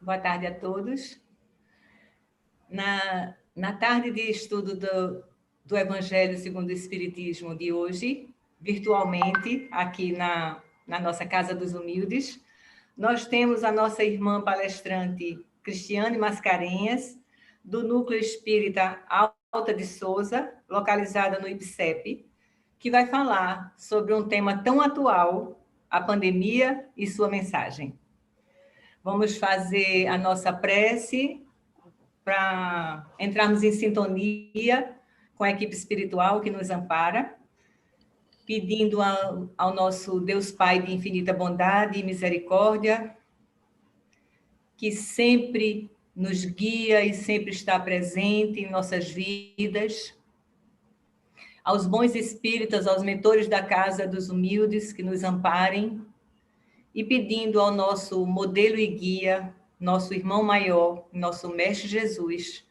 Boa tarde a todos. Na tarde de estudo do Evangelho segundo o Espiritismo de hoje, virtualmente, aqui na nossa Casa dos Humildes, nós temos a nossa irmã palestrante Cristiane Mascarenhas, do Núcleo Espírita Alta de Souza, localizada no IBCEP, que vai falar sobre um tema tão atual, a pandemia e sua mensagem. Vamos fazer a nossa prece para entrarmos em sintonia com a equipe espiritual que nos ampara, pedindo ao nosso Deus Pai de infinita bondade e misericórdia, que sempre nos guia e sempre está presente em nossas vidas, aos bons espíritas, aos mentores da Casa dos Humildes que nos amparem, e pedindo ao nosso modelo e guia, nosso irmão maior, nosso Mestre Jesus,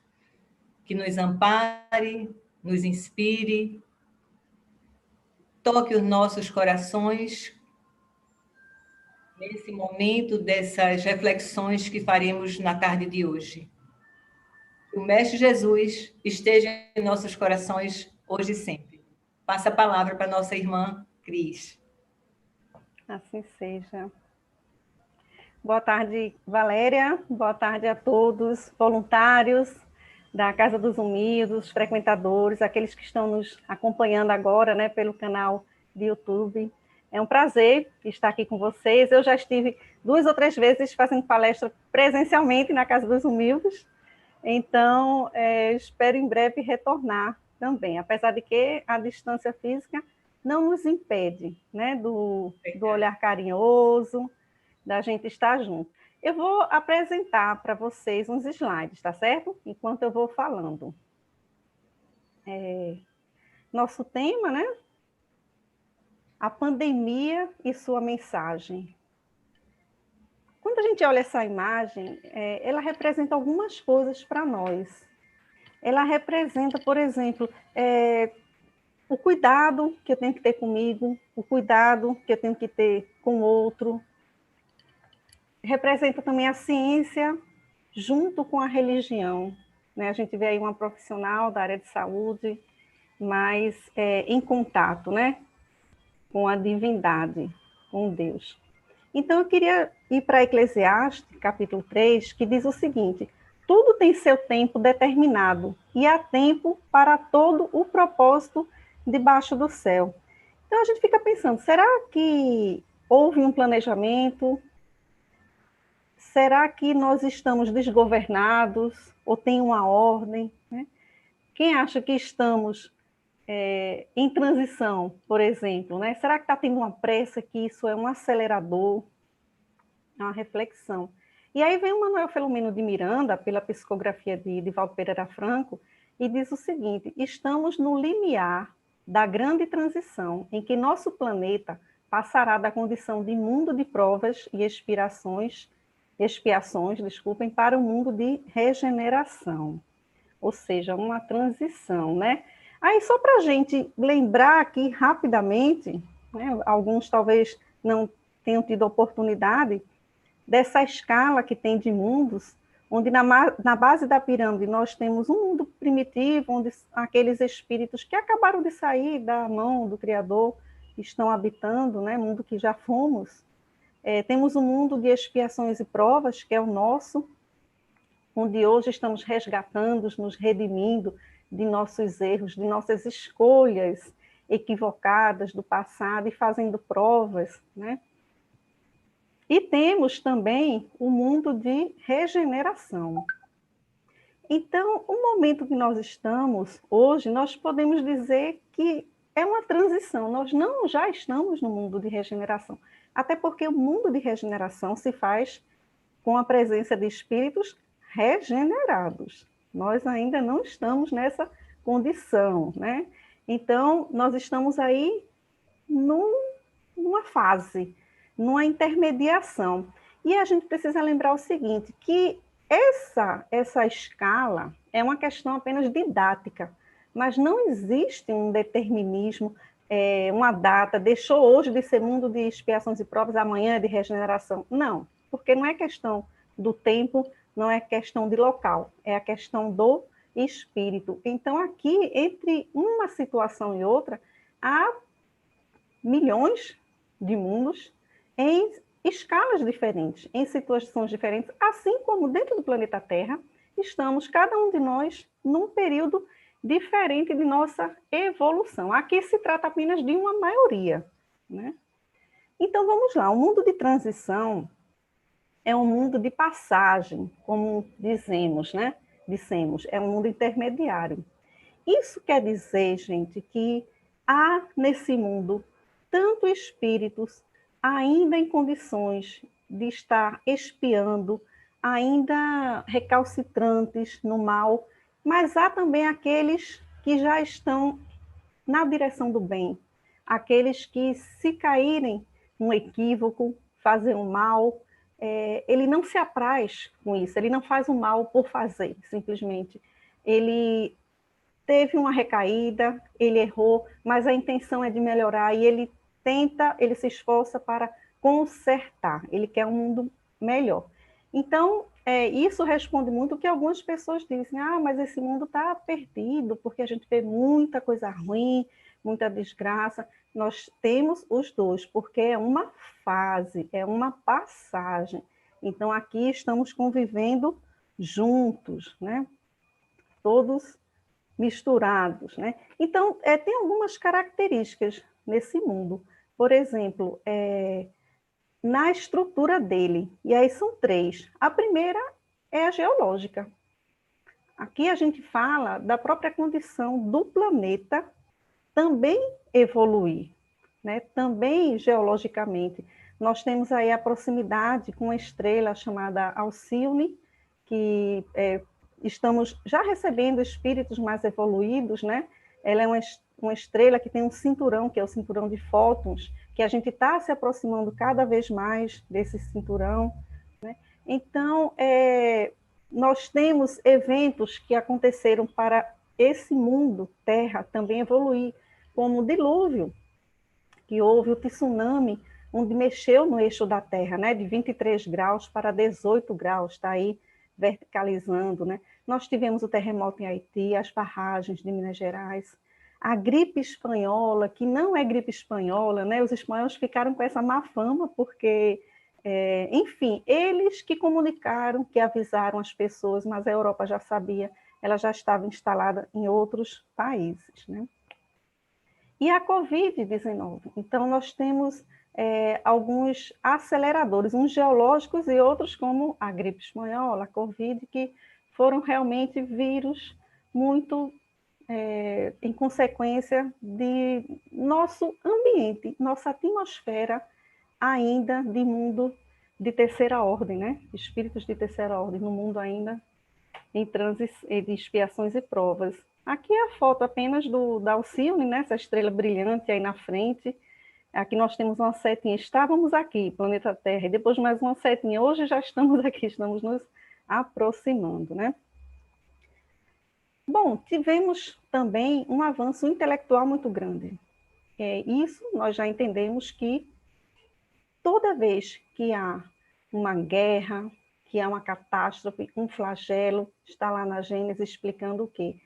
que nos ampare, nos inspire, toque os nossos corações nesse momento dessas reflexões que faremos na tarde de hoje. Que o Mestre Jesus esteja em nossos corações hoje e sempre. Passa a palavra para nossa irmã Cris. Assim seja. Boa tarde, Valéria. Boa tarde a todos, voluntários da Casa dos Humildes, frequentadores, aqueles que estão nos acompanhando agora, né, pelo canal de YouTube. É um prazer estar aqui com vocês. Eu já estive 2 ou 3 vezes fazendo palestra presencialmente na Casa dos Humildes, então espero em breve retornar também, apesar de que a distância física não nos impede, né, do olhar carinhoso, da gente estar junto. Eu vou apresentar para vocês uns slides, tá certo? Enquanto eu vou falando. Nosso tema, né? A pandemia e sua mensagem. Quando a gente olha essa imagem, ela representa algumas coisas para nós. Ela representa, por exemplo, o cuidado que eu tenho que ter comigo, o cuidado que eu tenho que ter com o outro. Representa também a ciência junto com a religião, né? A gente vê aí uma profissional da área de saúde, mas em contato, né, com a divindade, com Deus. Então, eu queria ir para Eclesiastes, capítulo 3, que diz o seguinte: tudo tem seu tempo determinado, e há tempo para todo o propósito debaixo do céu. Então, a gente fica pensando, será que houve um planejamento? Será que nós estamos desgovernados ou tem uma ordem, né? Quem acha que estamos em transição, por exemplo, né? Será que está tendo uma pressa, que isso é um acelerador? É uma reflexão. E aí vem o Manuel Filomeno de Miranda, pela psicografia de Divaldo Pereira Franco, e diz o seguinte: estamos no limiar da grande transição, em que nosso planeta passará da condição de mundo de provas e expiações, para o mundo de regeneração, ou seja, uma transição, né? Aí, só para a gente lembrar aqui rapidamente, né, alguns talvez não tenham tido oportunidade, dessa escala que tem de mundos, onde na base da pirâmide nós temos um mundo primitivo, onde aqueles espíritos que acabaram de sair da mão do Criador estão habitando, né, mundo que já fomos. Temos um mundo de expiações e provas, que é o nosso, onde hoje estamos resgatando, nos redimindo de nossos erros, de nossas escolhas equivocadas do passado e fazendo provas, né? E temos também o mundo de regeneração. Então, o momento que nós estamos hoje, nós podemos dizer que é uma transição, nós não já estamos no mundo de regeneração, até porque o mundo de regeneração se faz com a presença de espíritos regenerados. Nós ainda não estamos nessa condição, né? Então, nós estamos aí numa fase, numa intermediação. E a gente precisa lembrar o seguinte, que essa escala é uma questão apenas didática, mas não existe um determinismo, uma data, deixou hoje de ser mundo de expiações e provas, amanhã é de regeneração. Não, porque não é questão do tempo, não é questão de local, é a questão do espírito. Então, aqui, entre uma situação e outra, há milhões de mundos em escalas diferentes, em situações diferentes, assim como dentro do planeta Terra, estamos, cada um de nós, num período diferente de nossa evolução. Aqui se trata apenas de uma maioria, né? Então, vamos lá. O mundo de transição é um mundo de passagem, como dizemos, né? Dissemos, é um mundo intermediário. Isso quer dizer, gente, que há nesse mundo tanto espíritos ainda em condições de estar espiando, ainda recalcitrantes no mal, mas há também aqueles que já estão na direção do bem, aqueles que, se caírem num equívoco, fazem o mal, ele não se apraz com isso, ele não faz o mal por fazer, simplesmente. Ele teve uma recaída, ele errou, mas a intenção é de melhorar e ele tenta, ele se esforça para consertar, ele quer um mundo melhor. Então, isso responde muito o que algumas pessoas dizem, mas esse mundo está perdido, porque a gente vê muita coisa ruim, muita desgraça. Nós temos os dois, porque é uma fase, é uma passagem. Então, aqui estamos convivendo juntos, né? Todos misturados, né? Então, tem algumas características nesse mundo. Por exemplo, na estrutura dele, e aí são três. A primeira é a geológica. Aqui a gente fala da própria condição do planeta também evoluir, né? Também geologicamente. Nós temos aí a proximidade com uma estrela chamada Alcione, que estamos já recebendo espíritos mais evoluídos, né? Ela é uma estrela que tem um cinturão, que é o cinturão de fótons, que a gente está se aproximando cada vez mais desse cinturão, né? Então, nós temos eventos que aconteceram para esse mundo, Terra, também evoluir, como o dilúvio, que houve o tsunami, onde mexeu no eixo da Terra, né? De 23 graus para 18 graus, está aí verticalizando, né? Nós tivemos o terremoto em Haiti, as barragens de Minas Gerais, a gripe espanhola, que não é gripe espanhola, né? Os espanhóis ficaram com essa má fama, porque, enfim, eles que comunicaram, que avisaram as pessoas, mas a Europa já sabia, ela já estava instalada em outros países, né? E a Covid-19. Então, nós temos alguns aceleradores, uns geológicos e outros como a gripe espanhola, a Covid, que foram realmente vírus muito em consequência de nosso ambiente, nossa atmosfera ainda de mundo de terceira ordem, né? Espíritos de terceira ordem, no mundo ainda em de expiações e provas. Aqui é a foto apenas da Alcione, né? Essa estrela brilhante aí na frente. Aqui nós temos uma setinha. Estávamos aqui, planeta Terra, e depois mais uma setinha. Hoje já estamos aqui, estamos nos aproximando, né? Bom, tivemos também um avanço intelectual muito grande. Isso nós já entendemos que toda vez que há uma guerra, que há uma catástrofe, um flagelo, está lá na Gênesis explicando o quê?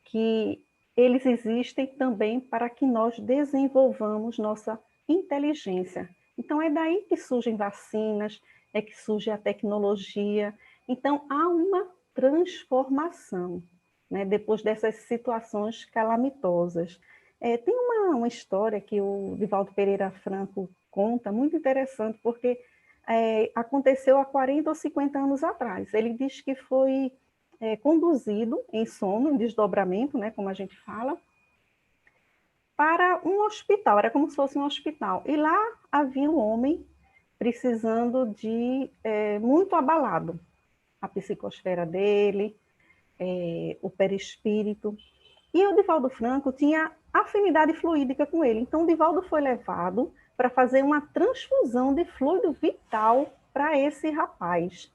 Que eles existem também para que nós desenvolvamos nossa inteligência. Então, é daí que surgem vacinas, é que surge a tecnologia. Então, há uma transformação, né, depois dessas situações calamitosas. Tem uma história que o Divaldo Pereira Franco conta, muito interessante, porque aconteceu há 40 ou 50 anos atrás. Ele diz que foi conduzido em sono, em desdobramento, né, como a gente fala, para um hospital, era como se fosse um hospital. E lá havia um homem precisando de muito abalado, a psicosfera dele, o perispírito. E o Divaldo Franco tinha afinidade fluídica com ele. Então, o Divaldo foi levado para fazer uma transfusão de fluido vital para esse rapaz.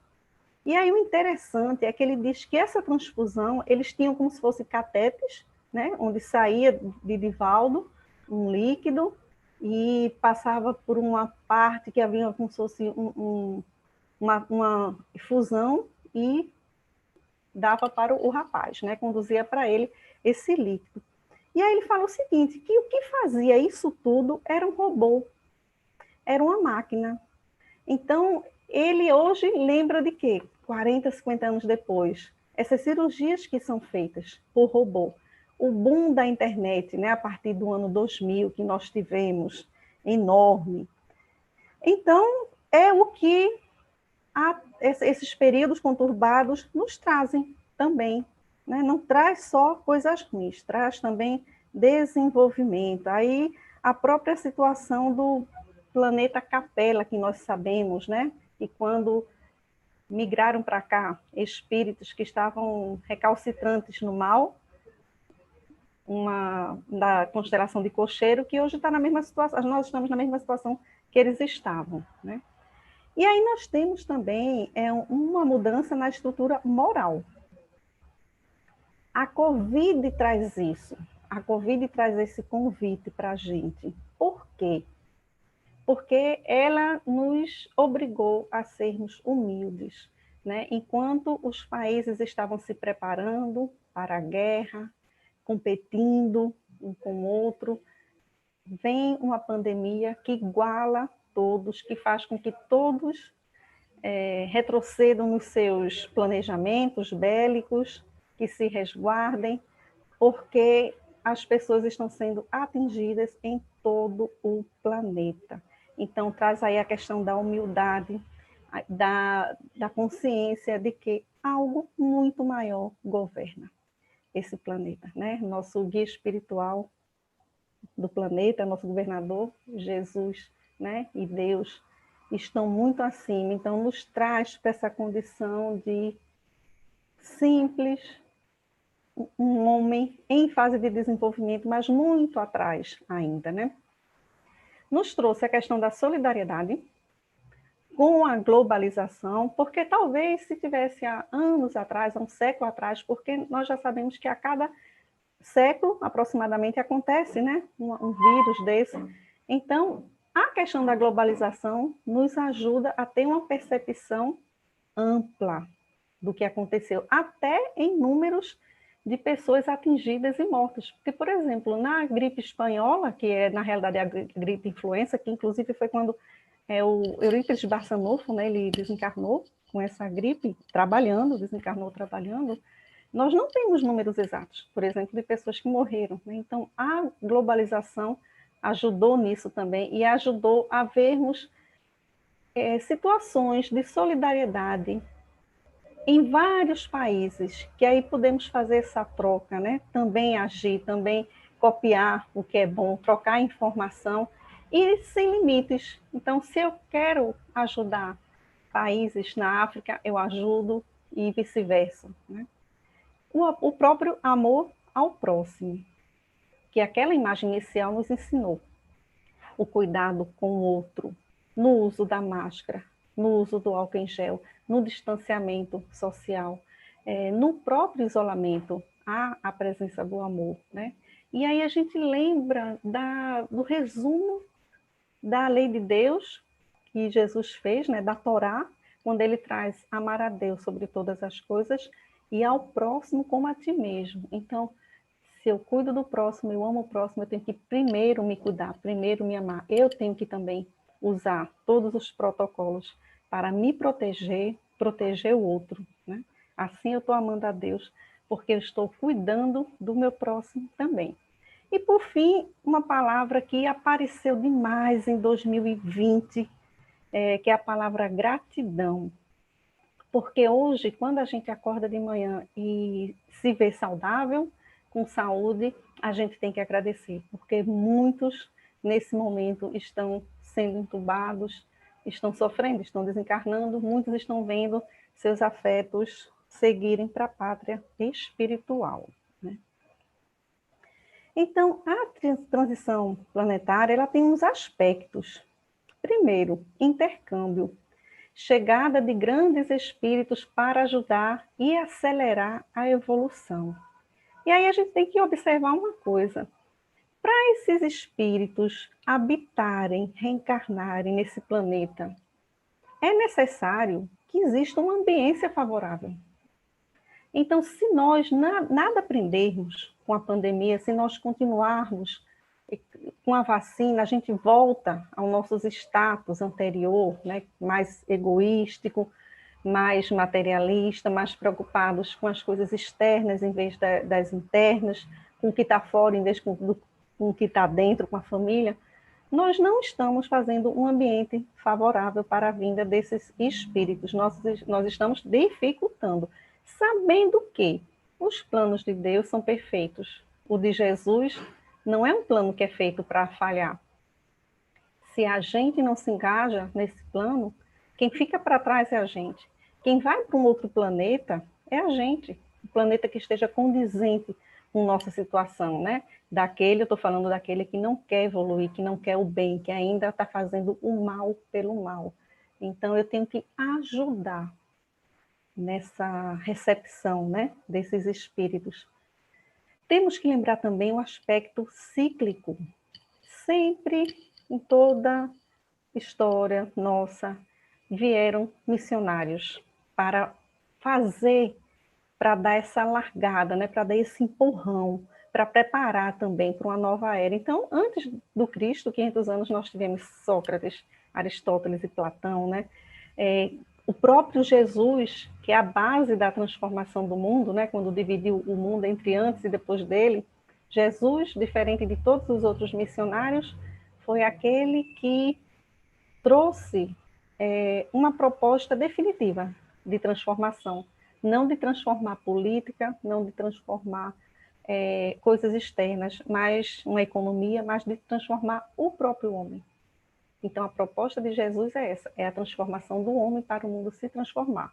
E aí o interessante é que ele diz que essa transfusão, eles tinham como se fosse catetes, né, onde saía de Divaldo um líquido e passava por uma parte que havia como se fosse um uma fusão e dava para o rapaz, né? Conduzia para ele esse líquido. E aí ele fala o seguinte, que o que fazia isso tudo era um robô, era uma máquina. Então, ele hoje lembra de quê? 40, 50 anos depois, essas cirurgias que são feitas por robô, o boom da internet, né, a partir do ano 2000, que nós tivemos, enorme. Então, é o que esses períodos conturbados nos trazem também, né? Não traz só coisas ruins, traz também desenvolvimento. Aí, a própria situação do planeta Capela, que nós sabemos, né? E quando migraram para cá espíritos que estavam recalcitrantes no mal, da constelação de Cocheiro, que hoje está na mesma situação, nós estamos na mesma situação que eles estavam, né? E aí nós temos também uma mudança na estrutura moral. A Covid traz isso, a Covid traz esse convite para a gente. Por quê? Porque ela nos obrigou a sermos humildes, né? Enquanto os países estavam se preparando para a guerra, competindo um com o outro, vem uma pandemia que iguala todos, que faz com que todos retrocedam nos seus planejamentos bélicos, que se resguardem, porque as pessoas estão sendo atingidas em todo o planeta. Então, traz aí a questão da humildade, da consciência de que algo muito maior governa esse planeta, né? Nosso guia espiritual do planeta, nosso governador, Jesus, né? E Deus, estão muito acima. Então, nos traz para essa condição de simples, um homem em fase de desenvolvimento, mas muito atrás ainda, né? Nos trouxe a questão da solidariedade com a globalização, porque talvez se tivesse há anos atrás, há um século atrás, porque nós já sabemos que a cada século, aproximadamente, acontece, né? Um vírus desse. Então, a questão da globalização nos ajuda a ter uma percepção ampla do que aconteceu, até em números de pessoas atingidas e mortas. Porque, por exemplo, na gripe espanhola, que é, na realidade, a gripe influenza, que inclusive foi quando o Eurípides Barçanufo, né, ele desencarnou com essa gripe, desencarnou trabalhando, nós não temos números exatos, por exemplo, de pessoas que morreram, né? Então, a globalização ajudou nisso também e ajudou a vermos situações de solidariedade em vários países, que aí podemos fazer essa troca, né? Também agir, também copiar o que é bom, trocar informação e sem limites. Então, se eu quero ajudar países na África, eu ajudo e vice-versa, né? O próprio amor ao próximo, que aquela imagem inicial nos ensinou. O cuidado com o outro, no uso da máscara, no uso do álcool em gel, no distanciamento social, no próprio isolamento, há a presença do amor, né? E aí a gente lembra do resumo da lei de Deus que Jesus fez, né, da Torá, quando ele traz amar a Deus sobre todas as coisas e ao próximo como a ti mesmo. Então, se eu cuido do próximo, eu amo o próximo, eu tenho que primeiro me cuidar, primeiro me amar. Eu tenho que também usar todos os protocolos para me proteger, proteger o outro, né? Assim eu estou amando a Deus, porque eu estou cuidando do meu próximo também. E, por fim, uma palavra que apareceu demais em 2020, que é a palavra gratidão. Porque hoje, quando a gente acorda de manhã e se vê saudável, com saúde, a gente tem que agradecer, porque muitos, nesse momento, estão sendo entubados, estão sofrendo, estão desencarnando, muitos estão vendo seus afetos seguirem para a pátria espiritual, né? Então, a transição planetária, ela tem uns aspectos. Primeiro, intercâmbio. Chegada de grandes espíritos para ajudar e acelerar a evolução. E aí a gente tem que observar uma coisa. Para esses espíritos habitarem, reencarnarem nesse planeta, é necessário que exista uma ambiência favorável. Então, se nós nada aprendermos com a pandemia, se nós continuarmos com a vacina, a gente volta aos nossos status anterior, né, mais egoístico, mais materialista, mais preocupados com as coisas externas em vez das internas, com o que está fora em vez com o que está dentro, com a família, nós não estamos fazendo um ambiente favorável para a vinda desses espíritos. Nós estamos dificultando, sabendo que os planos de Deus são perfeitos. O de Jesus não é um plano que é feito para falhar. Se a gente não se engaja nesse plano, quem fica para trás é a gente. Quem vai para um outro planeta é a gente. Um planeta que esteja condizente com nossa situação, né? Eu estou falando daquele que não quer evoluir, que não quer o bem, que ainda está fazendo o mal pelo mal. Então, eu tenho que ajudar nessa recepção, né, desses espíritos. Temos que lembrar também o aspecto cíclico. Sempre, em toda história nossa, vieram missionários para dar essa largada, né, para dar esse empurrão, para preparar também para uma nova era. Então, antes do Cristo, 500 anos, nós tivemos Sócrates, Aristóteles e Platão, né? O próprio Jesus, que é a base da transformação do mundo, né, quando dividiu o mundo entre antes e depois dele, Jesus, diferente de todos os outros missionários, foi aquele que trouxe uma proposta definitiva de transformação, não de transformar política, não de transformar coisas externas, mas uma economia, mas de transformar o próprio homem. Então, a proposta de Jesus é essa, é a transformação do homem para o mundo se transformar.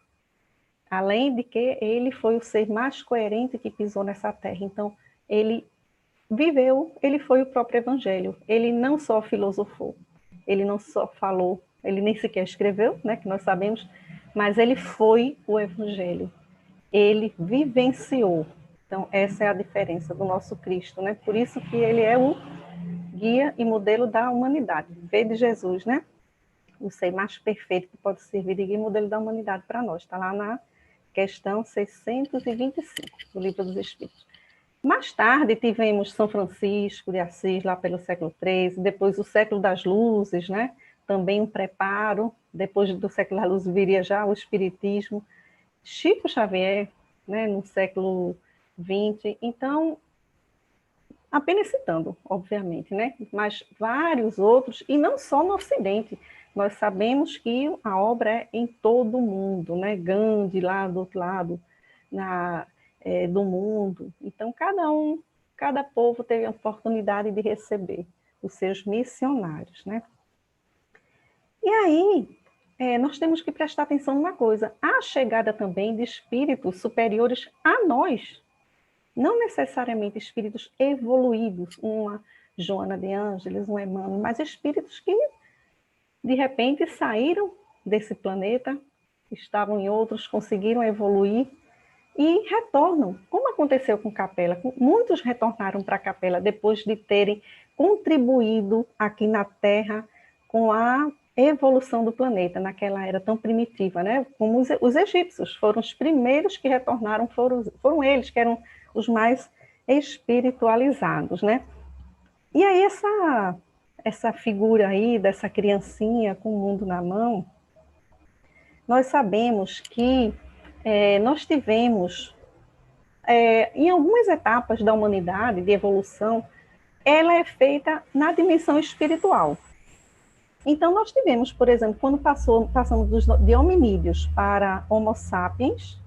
Além de que ele foi o ser mais coerente que pisou nessa terra. Então, ele viveu, ele foi o próprio evangelho. Ele não só filosofou, ele não só falou, ele nem sequer escreveu, né, que nós sabemos, mas ele foi o evangelho. Ele vivenciou. Então, essa é a diferença do nosso Cristo, né? Por isso que ele é o guia e modelo da humanidade. Veio de Jesus, né? O ser mais perfeito que pode servir de guia e modelo da humanidade para nós. Está lá na questão 625 do Livro dos Espíritos. Mais tarde tivemos São Francisco de Assis, lá pelo século XIII, depois o século das luzes, né? Também um preparo, depois do século das luzes viria já o Espiritismo, Chico Xavier, né, no século XX. Então, apenas citando, obviamente, né? Mas vários outros, e não só no Ocidente. Nós sabemos que a obra é em todo o mundo, né? Gandhi lá do outro lado do mundo. Então, cada povo teve a oportunidade de receber os seus missionários, né? E aí, nós temos que prestar atenção numa coisa, a chegada também de espíritos superiores a nós, não necessariamente espíritos evoluídos, uma Joana de Ângeles, um Emmanuel, mas espíritos que, de repente, saíram desse planeta, estavam em outros, conseguiram evoluir e retornam, como aconteceu com Capela. Muitos retornaram para a Capela depois de terem contribuído aqui na Terra com a evolução do planeta, naquela era tão primitiva, né? Como os egípcios foram os primeiros que retornaram, foram eles que eram os mais espiritualizados, né? E aí essa figura aí dessa criancinha com o mundo na mão, nós sabemos que nós tivemos, em algumas etapas da humanidade, de evolução, ela é feita na dimensão espiritual. Então, nós tivemos, por exemplo, quando passamos de hominídeos para Homo sapiens,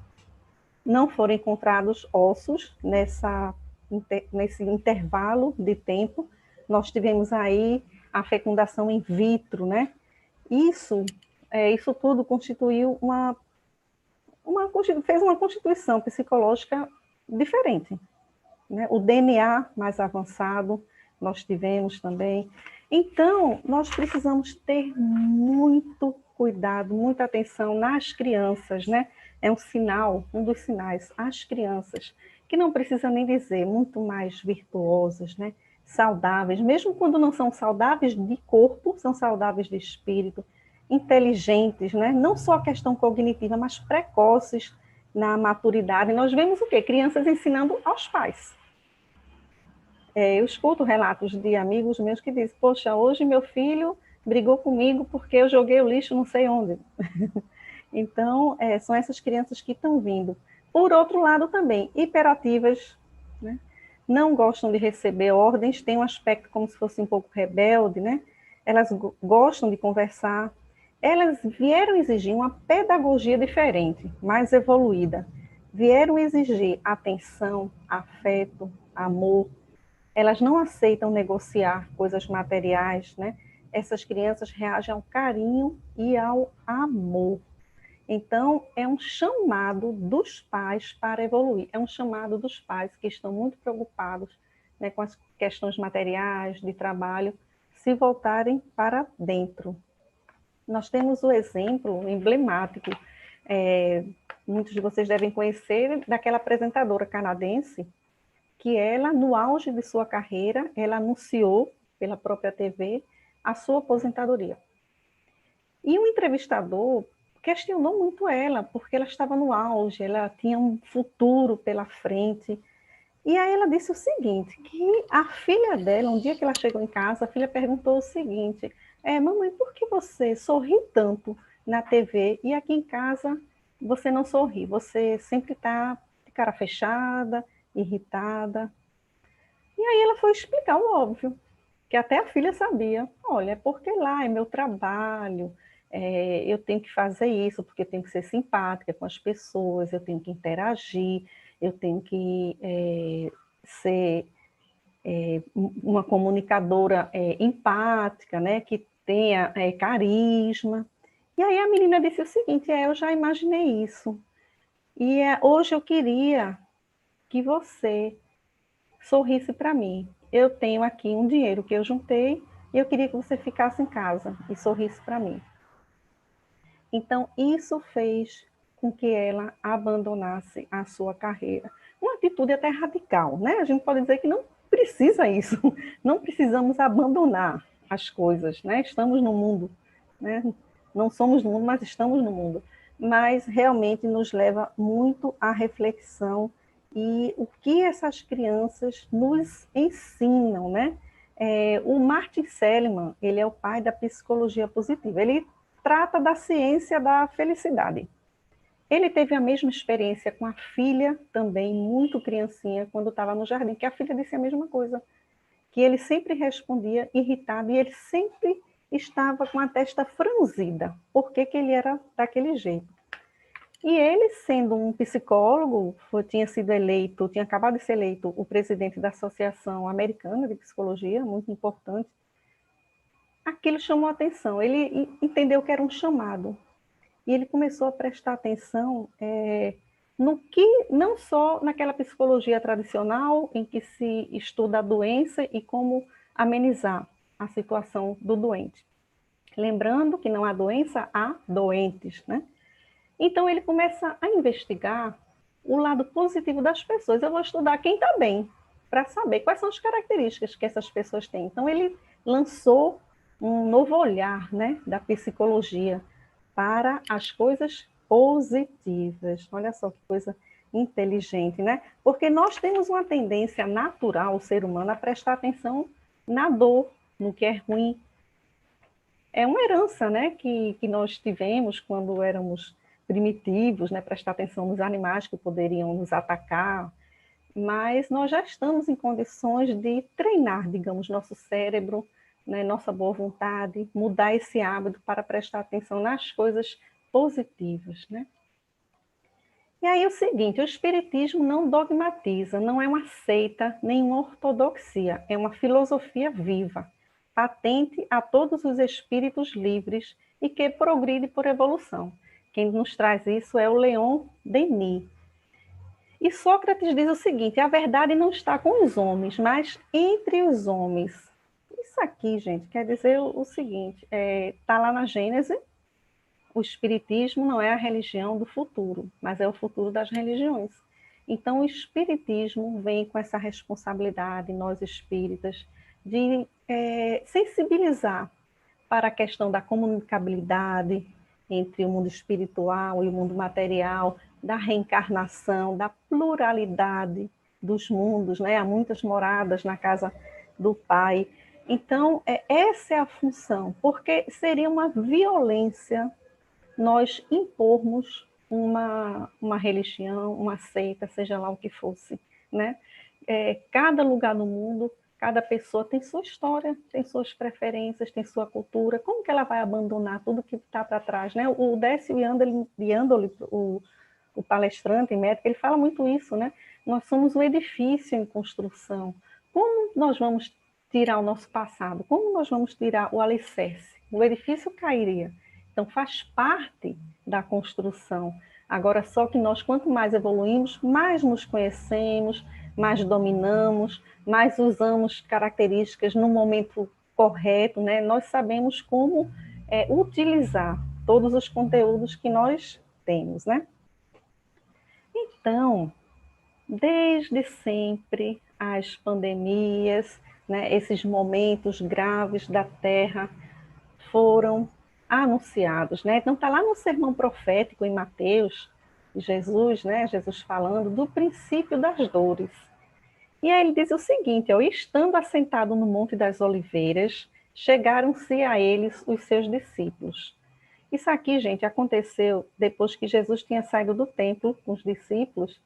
não foram encontrados ossos nesse intervalo de tempo. Nós tivemos aí a fecundação in vitro, né? Isso tudo constituiu fez uma constituição psicológica diferente, né? O DNA mais avançado nós tivemos também. Então, nós precisamos ter muito cuidado, muita atenção nas crianças, né? É um dos sinais, as crianças, que não precisa nem dizer, muito mais virtuosas, né? Saudáveis, mesmo quando não são saudáveis de corpo, são saudáveis de espírito. inteligentes, né? Não só a questão cognitiva, mas precoces na maturidade. Nós vemos o quê? Crianças ensinando aos pais. Eu escuto relatos de amigos meus que dizem, poxa, hoje meu filho brigou comigo porque eu joguei o lixo não sei onde. Então, são essas crianças que estão vindo. Por outro lado também, hiperativas, né? Não gostam de receber ordens, têm um aspecto como se fosse um pouco rebelde, né? Elas gostam de conversar. Elas vieram exigir uma pedagogia diferente, mais evoluída. Vieram exigir atenção, afeto, amor. Elas não aceitam negociar coisas materiais, né? Essas crianças reagem ao carinho e ao amor. Então, é um chamado dos pais para evoluir, é um chamado dos pais que estão muito preocupados, né, com as questões materiais, de trabalho, se voltarem para dentro. Nós temos o exemplo emblemático, muitos de vocês devem conhecer, daquela apresentadora canadense, que ela, no auge de sua carreira, ela anunciou pela própria TV a sua aposentadoria. E o entrevistador questionou muito ela, porque ela estava no auge, ela tinha um futuro pela frente. E aí ela disse o seguinte, que a filha dela, um dia que ela chegou em casa, a filha perguntou o seguinte, mamãe, por que você sorri tanto na TV e aqui em casa você não sorri? Você sempre está de cara fechada, irritada. E aí ela foi explicar o óbvio, que até a filha sabia. Olha, é porque lá é meu trabalho, eu tenho que fazer isso, porque eu tenho que ser simpática com as pessoas, eu tenho que interagir, eu tenho que ser uma comunicadora empática, né, que tenha carisma. E aí a menina disse o seguinte, eu já imaginei isso. E hoje eu queria que você sorrisse para mim. Eu tenho aqui um dinheiro que eu juntei e eu queria que você ficasse em casa e sorrisse para mim. Então, isso fez com que ela abandonasse a sua carreira. Uma atitude até radical, né? A gente pode dizer que não precisa isso, não precisamos abandonar as coisas, né? Estamos no mundo, né? Não somos no mundo, mas estamos no mundo. Mas realmente nos leva muito à reflexão e o que essas crianças nos ensinam, né? O Martin Seligman, ele é o pai da psicologia positiva. Ele trata da ciência da felicidade. Ele teve a mesma experiência com a filha, também muito criancinha, quando estava no jardim, que a filha disse a mesma coisa, que ele sempre respondia irritado e ele sempre estava com a testa franzida. Por que ele era daquele jeito? E ele, sendo um psicólogo, tinha sido eleito, tinha acabado de ser eleito o presidente da Associação Americana de Psicologia, muito importante, aquilo chamou a atenção. Ele entendeu que era um chamado. E ele começou a prestar atenção no que, não só naquela psicologia tradicional, em que se estuda a doença e como amenizar a situação do doente. Lembrando que não há doença, há doentes, né? Então ele começa a investigar o lado positivo das pessoas. Eu vou estudar quem está bem, para saber quais são as características que essas pessoas têm. Então ele lançou um novo olhar, né, da psicologia para as coisas positivas. Olha só que coisa inteligente, né? Porque nós temos uma tendência natural, o ser humano, a prestar atenção na dor, no que é ruim. É uma herança, né, que nós tivemos quando éramos primitivos, né, prestar atenção nos animais que poderiam nos atacar, mas nós já estamos em condições de treinar, digamos, nosso cérebro, né, nossa boa vontade, mudar esse hábito para prestar atenção nas coisas positivas, né? E aí o seguinte, o espiritismo não dogmatiza, não é uma seita, nem uma ortodoxia, é uma filosofia viva, patente a todos os espíritos livres e que progride por evolução. Quem nos traz isso é o Leon Denis. E Sócrates diz o seguinte, a verdade não está com os homens, mas entre os homens. Isso aqui, gente, quer dizer o seguinte, está lá na Gênese, o espiritismo não é a religião do futuro, mas é o futuro das religiões. Então, o espiritismo vem com essa responsabilidade, nós espíritas, de sensibilizar para a questão da comunicabilidade entre o mundo espiritual e o mundo material, da reencarnação, da pluralidade dos mundos, né? Há muitas moradas na casa do Pai. Então, essa é a função, porque seria uma violência nós impormos uma religião, uma seita, seja lá o que fosse, né? Cada lugar do mundo, cada pessoa tem sua história, tem suas preferências, tem sua cultura. Como que ela vai abandonar tudo que está para trás, né? O Décio Iandoli, o palestrante médico, ele fala muito isso, né? Nós somos um edifício em construção. Como nós vamos tirar o nosso passado? Como nós vamos tirar o alicerce? O edifício cairia. Então, faz parte da construção. Agora, só que nós, quanto mais evoluímos, mais nos conhecemos, mais dominamos, mais usamos características no momento correto, né? Nós sabemos como utilizar todos os conteúdos que nós temos, né? Então, desde sempre, as pandemias, né, esses momentos graves da Terra foram anunciados, né? Então está lá no sermão profético em Mateus, Jesus, né? Jesus falando do princípio das dores. E aí ele diz o seguinte, ó, estando assentado no Monte das Oliveiras, chegaram-se a eles os seus discípulos. Isso aqui, gente, aconteceu depois que Jesus tinha saído do templo com os discípulos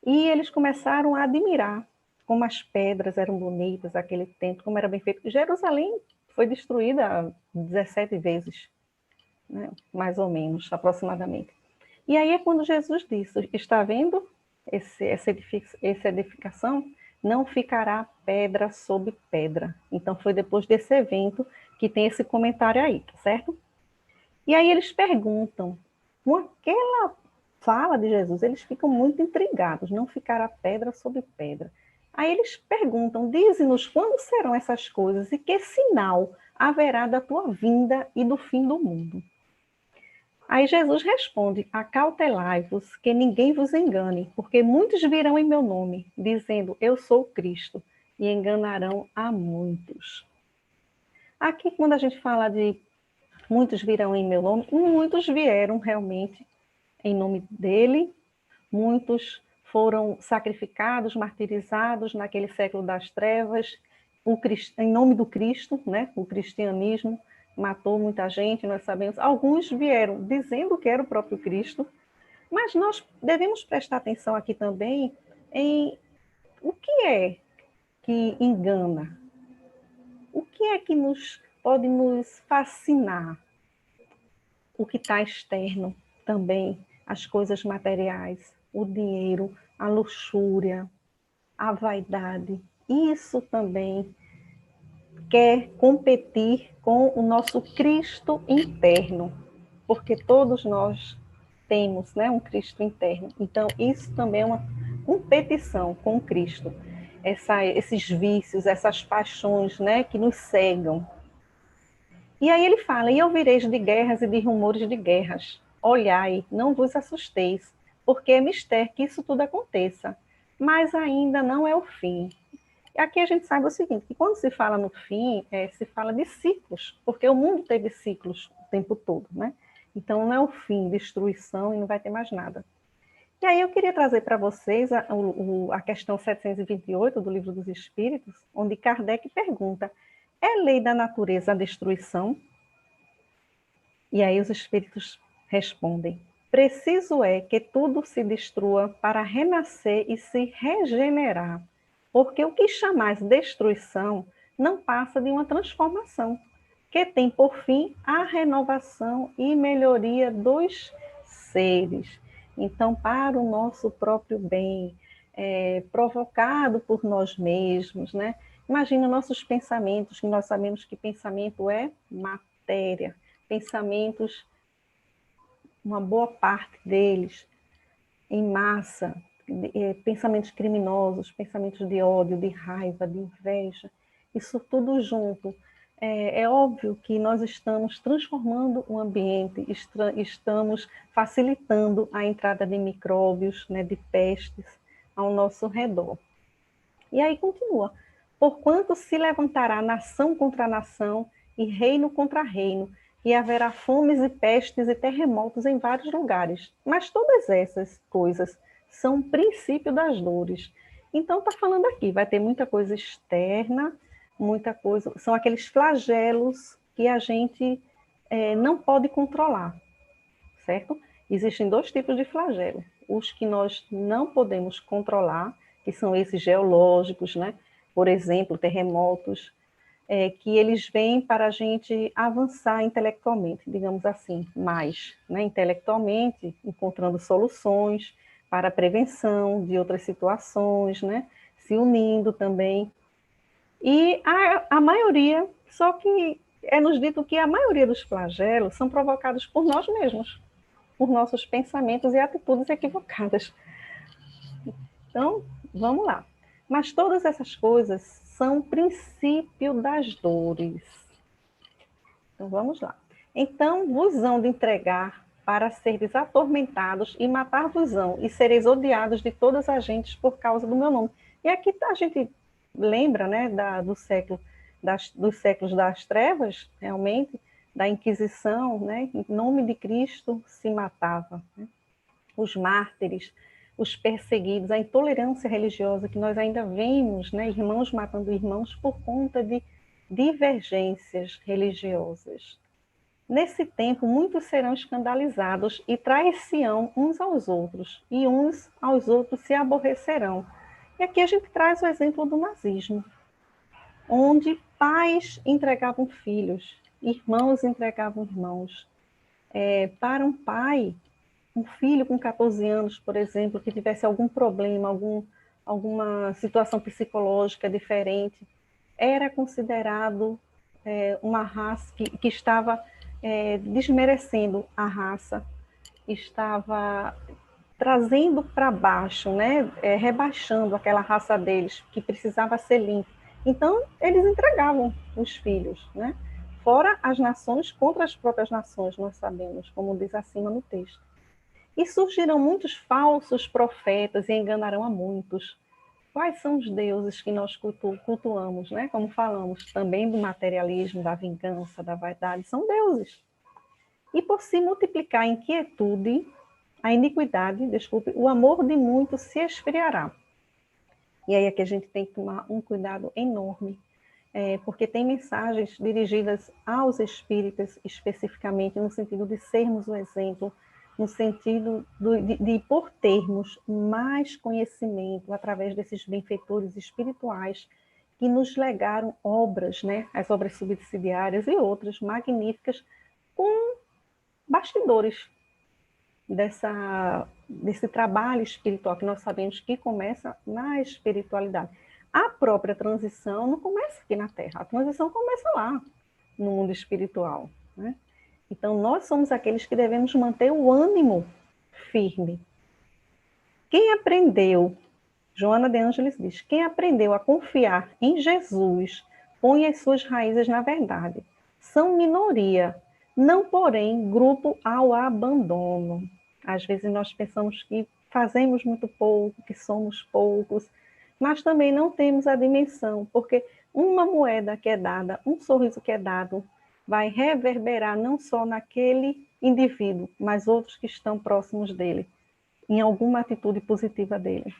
e eles começaram a admirar como as pedras eram bonitas, aquele templo, como era bem feito. Jerusalém foi destruída 17 vezes, né? Mais ou menos, aproximadamente. E aí é quando Jesus disse, está vendo essa edificação? Não ficará pedra sobre pedra. Então foi depois desse evento que tem esse comentário aí, tá certo? E aí eles perguntam, com aquela fala de Jesus, eles ficam muito intrigados, não ficará pedra sobre pedra. Aí eles perguntam, dize-nos quando serão essas coisas e que sinal haverá da tua vinda e do fim do mundo. Aí Jesus responde, acautelai-vos que ninguém vos engane, porque muitos virão em meu nome, dizendo, eu sou Cristo, e enganarão a muitos. Aqui, quando a gente fala de muitos virão em meu nome, muitos vieram realmente em nome dele, muitos foram sacrificados, martirizados naquele século das trevas, em nome do Cristo, né? O cristianismo matou muita gente, nós sabemos. Alguns vieram dizendo que era o próprio Cristo, mas nós devemos prestar atenção aqui também em o que é que engana, o que é que pode nos fascinar, o que está externo também, as coisas materiais, o dinheiro, a luxúria, a vaidade. Isso também quer competir com o nosso Cristo interno, porque todos nós temos, né, um Cristo interno. Então, isso também é uma competição com o Cristo. Esses vícios, essas paixões, né, que nos cegam. E aí ele fala, e ouvireis de guerras e de rumores de guerras. Olhai, não vos assusteis, porque é mister que isso tudo aconteça, mas ainda não é o fim. E aqui a gente sabe o seguinte, que quando se fala no fim, se fala de ciclos, porque o mundo teve ciclos o tempo todo, né? Então não é o fim, destruição e não vai ter mais nada. E aí eu queria trazer para vocês a questão 728 do Livro dos Espíritos, onde Kardec pergunta, é lei da natureza a destruição? E aí os espíritos respondem, preciso é que tudo se destrua para renascer e se regenerar, porque o que chamais destruição não passa de uma transformação, que tem por fim a renovação e melhoria dos seres. Então, para o nosso próprio bem, provocado por nós mesmos, né? Imagina nossos pensamentos, que nós sabemos que pensamento é matéria, pensamentos, uma boa parte deles, em massa, pensamentos criminosos, pensamentos de ódio, de raiva, de inveja, isso tudo junto. É óbvio que nós estamos transformando o ambiente, estamos facilitando a entrada de micróbios, né, de pestes ao nosso redor. E aí continua, porquanto se levantará nação contra nação e reino contra reino, e haverá fomes e pestes e terremotos em vários lugares. Mas todas essas coisas são o princípio das dores. Então está falando aqui, vai ter muita coisa externa, muita coisa, são aqueles flagelos que a gente não pode controlar, certo? Existem dois tipos de flagelo. Os que nós não podemos controlar, que são esses geológicos, né? Por exemplo, terremotos, que eles vêm para a gente avançar intelectualmente, digamos assim, mais, né? Intelectualmente, encontrando soluções para a prevenção de outras situações, né? Se unindo também. E a maioria, só que é nos dito que a maioria dos flagelos são provocados por nós mesmos, por nossos pensamentos e atitudes equivocadas. Então, vamos lá. Mas todas essas coisas são princípio das dores. Então, vamos lá. Então, vos hão de entregar para seres atormentados e matar-vos-ão, e sereis odiados de todas as gentes por causa do meu nome. E aqui a gente lembra, né, dos séculos das trevas, realmente, da Inquisição, né, em nome de Cristo se matava, né? Os mártires, os perseguidos, a intolerância religiosa que nós ainda vemos, né, irmãos matando irmãos por conta de divergências religiosas. Nesse tempo, muitos serão escandalizados e trair-se-ão uns aos outros, e uns aos outros se aborrecerão. E aqui a gente traz o exemplo do nazismo, onde pais entregavam filhos, irmãos entregavam irmãos. Para um pai, um filho com 14 anos, por exemplo, que tivesse algum problema, alguma situação psicológica diferente, era considerado uma raça que estava desmerecendo a raça, estava trazendo para baixo, né, rebaixando aquela raça deles, que precisava ser limpa. Então, eles entregavam os filhos, né? Fora as nações contra as próprias nações, nós sabemos, como diz acima no texto. E surgirão muitos falsos profetas e enganarão a muitos. Quais são os deuses que nós cultuamos, né? Como falamos também do materialismo, da vingança, da vaidade, são deuses. E por se multiplicar a inquietude, a iniquidade, desculpe, o amor de muitos se esfriará. E aí é que a gente tem que tomar um cuidado enorme, porque tem mensagens dirigidas aos espíritas especificamente, no sentido de sermos o exemplo, no sentido de por termos mais conhecimento através desses benfeitores espirituais que nos legaram obras, né, as obras subsidiárias e outras magníficas, com bastidores desse trabalho espiritual que nós sabemos que começa na espiritualidade. A própria transição não começa aqui na Terra, a transição começa lá, no mundo espiritual, né? Então, nós somos aqueles que devemos manter o ânimo firme. Quem aprendeu, Joana de Ângeles diz, quem aprendeu a confiar em Jesus, põe as suas raízes na verdade. São minoria, não, porém, grupo ao abandono. Às vezes nós pensamos que fazemos muito pouco, que somos poucos, mas também não temos a dimensão, porque uma moeda que é dada, um sorriso que é dado, vai reverberar não só naquele indivíduo, mas outros que estão próximos dele, em alguma atitude positiva dele.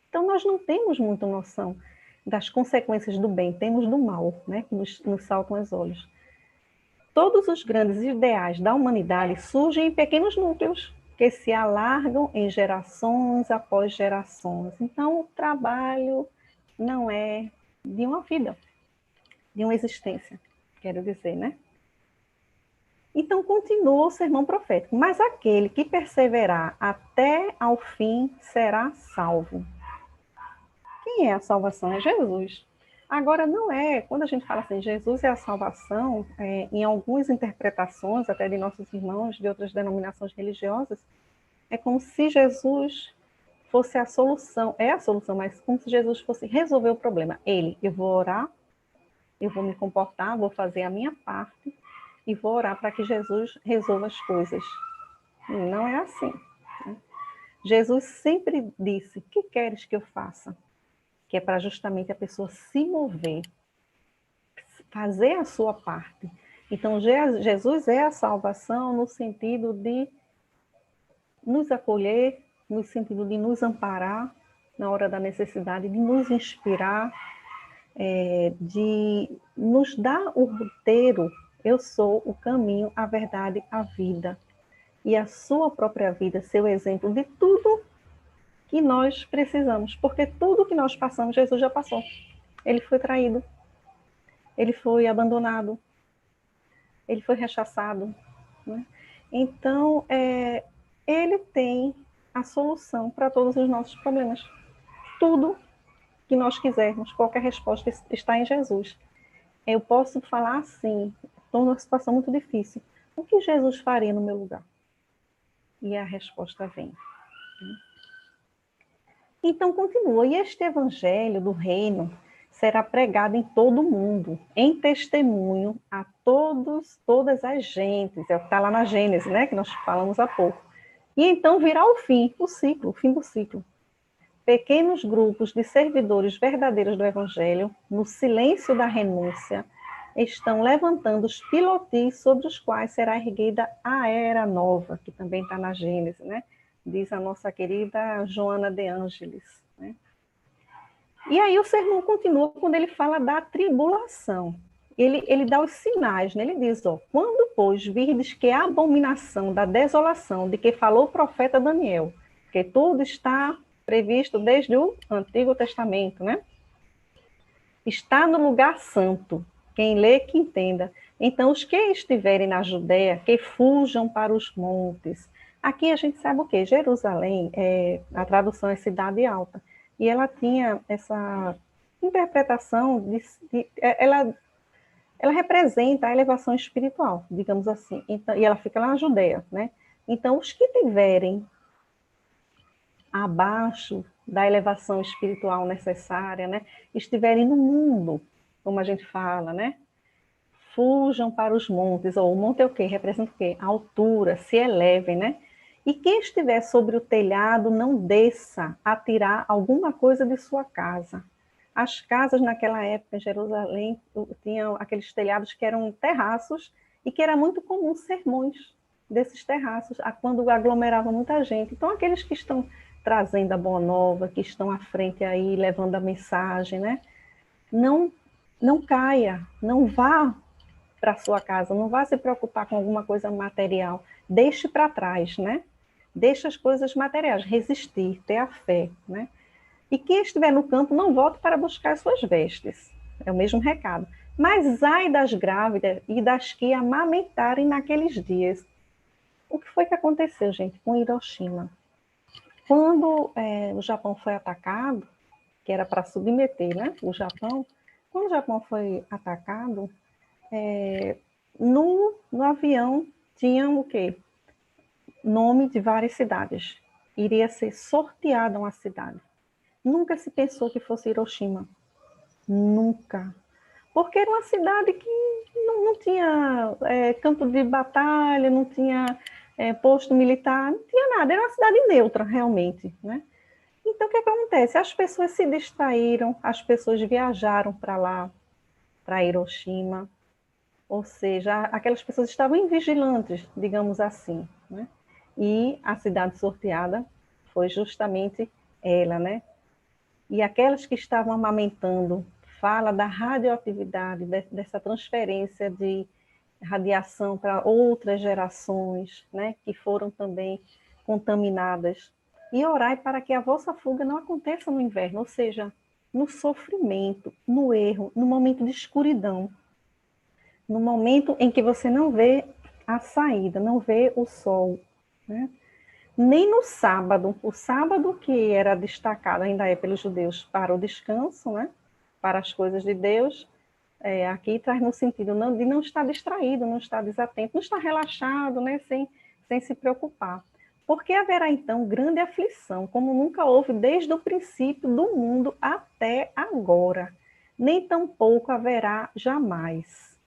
Então, nós não temos muita noção das consequências do bem, temos do mal, né, que nos saltam aos olhos. Todos os grandes ideais da humanidade surgem em pequenos núcleos, que se alargam em gerações após gerações. Então, o trabalho não é de uma vida, de uma existência, quero dizer, né? Então, continua o sermão profético. Mas aquele que perseverar até ao fim será salvo. Quem é a salvação? É Jesus. Agora, não é, quando a gente fala assim, Jesus é a salvação, em algumas interpretações, até de nossos irmãos de outras denominações religiosas, é como se Jesus fosse a solução, é a solução, mas como se Jesus fosse resolver o problema. Eu vou orar, eu vou me comportar, vou fazer a minha parte e vou orar para que Jesus resolva as coisas. Não é assim, né? Jesus sempre disse, o que queres que eu faça? Que é para justamente a pessoa se mover, fazer a sua parte. Então, Jesus é a salvação no sentido de nos acolher, no sentido de nos amparar na hora da necessidade, de nos inspirar, de nos dar o roteiro. Eu sou o caminho, a verdade, a vida. E a sua própria vida ser o exemplo de tudo que nós precisamos. Porque tudo que nós passamos, Jesus já passou. Ele foi traído, ele foi abandonado, ele foi rechaçado, né? Então, ele tem a solução para todos os nossos problemas. Tudo que nós quisermos, qualquer resposta está em Jesus. Eu posso falar assim, estou numa situação muito difícil. O que Jesus faria no meu lugar? E a resposta vem. Então, continua. E este evangelho do reino será pregado em todo o mundo, em testemunho a todas as gentes. É o que está lá na Gênesis, né? Que nós falamos há pouco. E então virá o fim do ciclo. Pequenos grupos de servidores verdadeiros do evangelho, no silêncio da renúncia, estão levantando os pilotis sobre os quais será erguida a era nova, que também está na Gênesis, né? Diz a nossa querida Joana de Ângeles, né? E aí o sermão continua quando ele fala da tribulação. Ele dá os sinais, né? Ele diz, quando, pois, virdes que a abominação da desolação de que falou o profeta Daniel, que tudo está previsto desde o Antigo Testamento, né? Está no lugar santo. Quem lê, que entenda. Então, os que estiverem na Judéia, que fujam para os montes. Aqui a gente sabe o quê? Jerusalém, a tradução é cidade alta. E ela tinha essa interpretação, ela representa a elevação espiritual, digamos assim. Então, e ela fica lá na Judéia, né? Então, os que tiverem abaixo da elevação espiritual necessária, né, estiverem no mundo, como a gente fala, né, fujam para os montes, ou o monte é o quê? Representa o quê? A altura, se elevem, né? E quem estiver sobre o telhado, não desça a tirar alguma coisa de sua casa. As casas naquela época em Jerusalém tinham aqueles telhados que eram terraços e que era muito comum sermões desses terraços, quando aglomerava muita gente. Então, aqueles que estão trazendo a boa nova, que estão à frente aí, levando a mensagem, né? Não caia, não vá para a sua casa, não vá se preocupar com alguma coisa material. Deixe para trás, né? Deixe as coisas materiais, resistir, ter a fé, né? E quem estiver no campo, não volte para buscar suas vestes. É o mesmo recado. Mas ai das grávidas e das que amamentarem naqueles dias. O que foi que aconteceu, gente, com Hiroshima? Quando o Japão foi atacado, que era para submeter, né, o Japão, quando o Japão foi atacado, no avião tinha o quê? Nome de várias cidades. Iria ser sorteada uma cidade. Nunca se pensou que fosse Hiroshima. Nunca. Porque era uma cidade que não tinha campo de batalha, não tinha posto militar, não tinha nada. Era uma cidade neutra, realmente, né? Então, o que acontece? As pessoas se distraíram, as pessoas viajaram para lá, para Hiroshima, ou seja, aquelas pessoas estavam invigilantes, digamos assim, né? E a cidade sorteada foi justamente ela, né? E aquelas que estavam amamentando, fala da radioatividade, dessa transferência de radiação para outras gerações, né? Que foram também contaminadas. E orai para que a vossa fuga não aconteça no inverno, ou seja, no sofrimento, no erro, no momento de escuridão, no momento em que você não vê a saída, não vê o sol, né? Nem no sábado, o sábado que era destacado, ainda é pelos judeus, para o descanso, né? Para as coisas de Deus, aqui traz no sentido de não estar distraído, não estar desatento, não estar relaxado, né? sem se preocupar. Porque haverá então grande aflição, como nunca houve desde o princípio do mundo até agora, nem tampouco haverá jamais.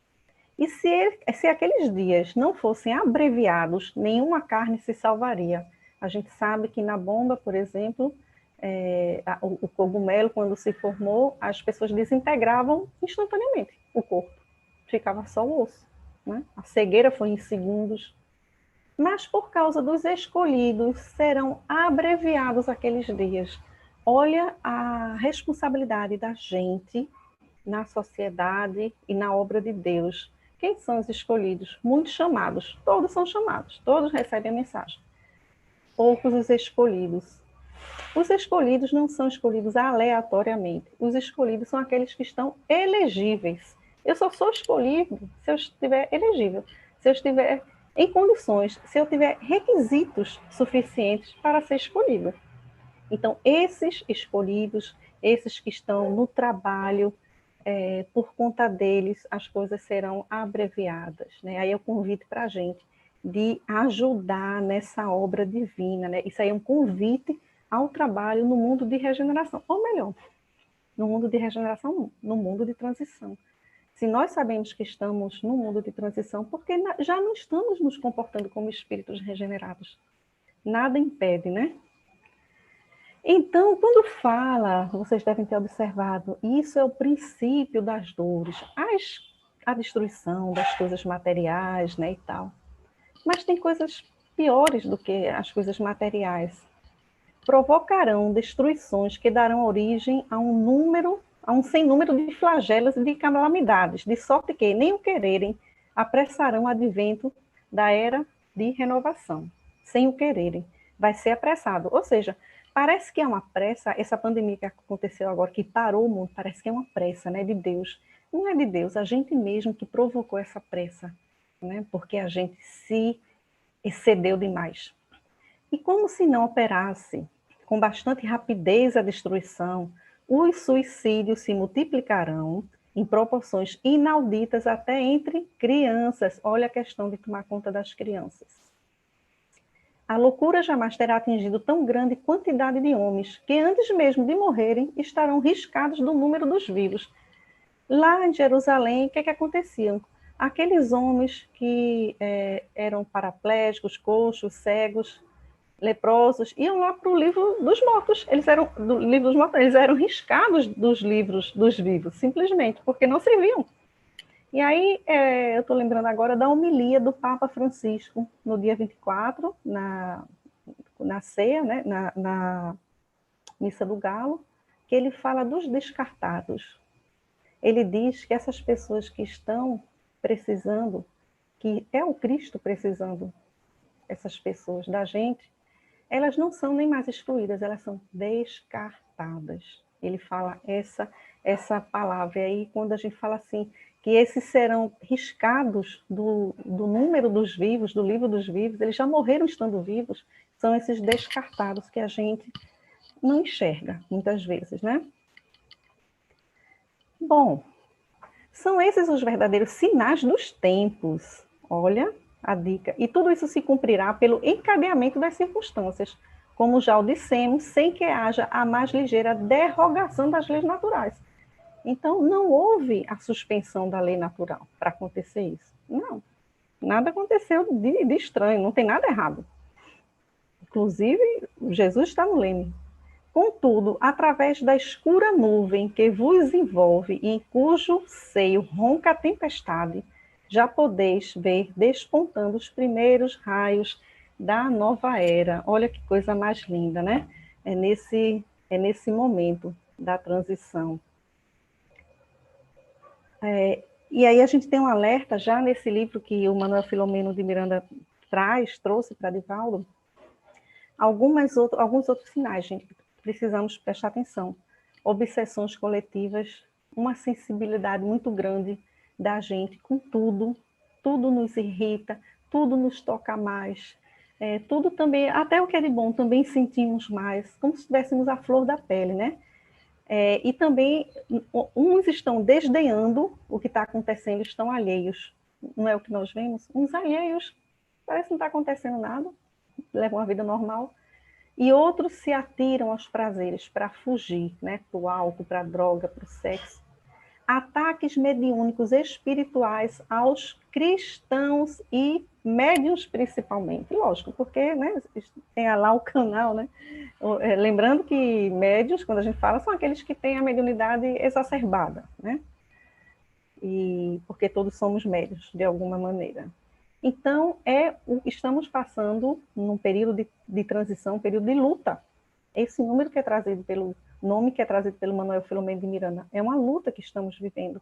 E se aqueles dias não fossem abreviados, nenhuma carne se salvaria. A gente sabe que na bomba, por exemplo, o cogumelo, quando se formou, as pessoas desintegravam instantaneamente o corpo. ficava só o osso, né? A cegueira foi em segundos. Mas por causa dos escolhidos, serão abreviados aqueles dias. Olha a responsabilidade da gente na sociedade e na obra de Deus. Quem são os escolhidos? Muitos chamados. Todos são chamados, todos recebem a mensagem. Poucos os escolhidos. Os escolhidos não são escolhidos aleatoriamente. Os escolhidos são aqueles que estão elegíveis. Eu só sou escolhido se eu estiver elegível, se eu estiver em condições, se eu tiver requisitos suficientes para ser escolhido. Então, esses escolhidos, esses que estão no trabalho, por conta deles, as coisas serão abreviadas, né? Aí é o convite para a gente de ajudar nessa obra divina, né? Isso aí é um convite ao trabalho no mundo de regeneração, ou melhor, no mundo de regeneração, no mundo de transição. Se nós sabemos que estamos no mundo de transição, porque já não estamos nos comportando como espíritos regenerados. Nada impede, né? Então, quando fala, vocês devem ter observado, isso é o princípio das dores, a destruição das coisas materiais, né, e tal. Mas tem coisas piores do que as coisas materiais. Provocarão destruições que darão origem a um sem número de flagelos e de calamidades, de sorte que, nem o quererem, apressarão o advento da era de renovação. Sem o quererem, vai ser apressado. Ou seja, parece que é uma pressa, essa pandemia que aconteceu agora, que parou o mundo, parece que é uma pressa, né, de Deus. Não é de Deus, a gente mesmo que provocou essa pressa, né, porque a gente se excedeu demais. E como se não operasse com bastante rapidez a destruição, os suicídios se multiplicarão em proporções inauditas até entre crianças. Olha a questão de tomar conta das crianças. A loucura jamais terá atingido tão grande quantidade de homens que antes mesmo de morrerem estarão riscados do número dos vivos. Lá em Jerusalém, o que acontecia? Aqueles homens que eram paraplégicos, coxos, cegos, leprosos, iam lá para o livro dos mortos. Eles eram riscados dos livros dos vivos, simplesmente, porque não serviam. E aí, eu estou lembrando agora da homilia do Papa Francisco, no dia 24, na ceia, né, na Missa do Galo, que ele fala dos descartados. Ele diz que essas pessoas que estão precisando, que é o Cristo precisando, essas pessoas da gente, elas não são nem mais excluídas, elas são descartadas. Ele fala essa palavra. E aí, quando a gente fala assim, que esses serão riscados do número dos vivos, do livro dos vivos, eles já morreram estando vivos, são esses descartados que a gente não enxerga, muitas vezes, né? Bom, são esses os verdadeiros sinais dos tempos. Olha a dica. E tudo isso se cumprirá pelo encadeamento das circunstâncias, como já o dissemos, sem que haja a mais ligeira derrogação das leis naturais. Então, não houve a suspensão da lei natural para acontecer isso. Não, nada aconteceu de estranho, não tem nada errado. Inclusive, Jesus está no leme. Contudo, através da escura nuvem que vos envolve e em cujo seio ronca a tempestade, já podeis ver despontando os primeiros raios da nova era. Olha que coisa mais linda, né? É nesse momento da transição. E aí a gente tem um alerta já nesse livro que o Manuel Filomeno de Miranda trouxe para Divaldo, alguns outros sinais, gente, que precisamos prestar atenção. Obsessões coletivas, uma sensibilidade muito grande da gente com tudo nos irrita, tudo nos toca mais, tudo também, até o que é de bom, também sentimos mais, como se tivéssemos a flor da pele, né? E também, uns estão desdenhando o que está acontecendo, estão alheios. Não é o que nós vemos? Uns alheios, parece que não está acontecendo nada, levam uma vida normal. E outros se atiram aos prazeres para fugir, né? Para o álcool, para a droga, para o sexo. Ataques mediúnicos espirituais aos cristãos e médiuns principalmente. Lógico, porque, né, tem lá o canal, né? Lembrando que médiuns, quando a gente fala, são aqueles que têm a mediunidade exacerbada, né? e porque todos somos médios, de alguma maneira. Então, estamos passando num período de transição, um período de luta. Esse número que é trazido pelo nome que é trazido pelo Manuel Filomeno de Miranda, é uma luta que estamos vivendo.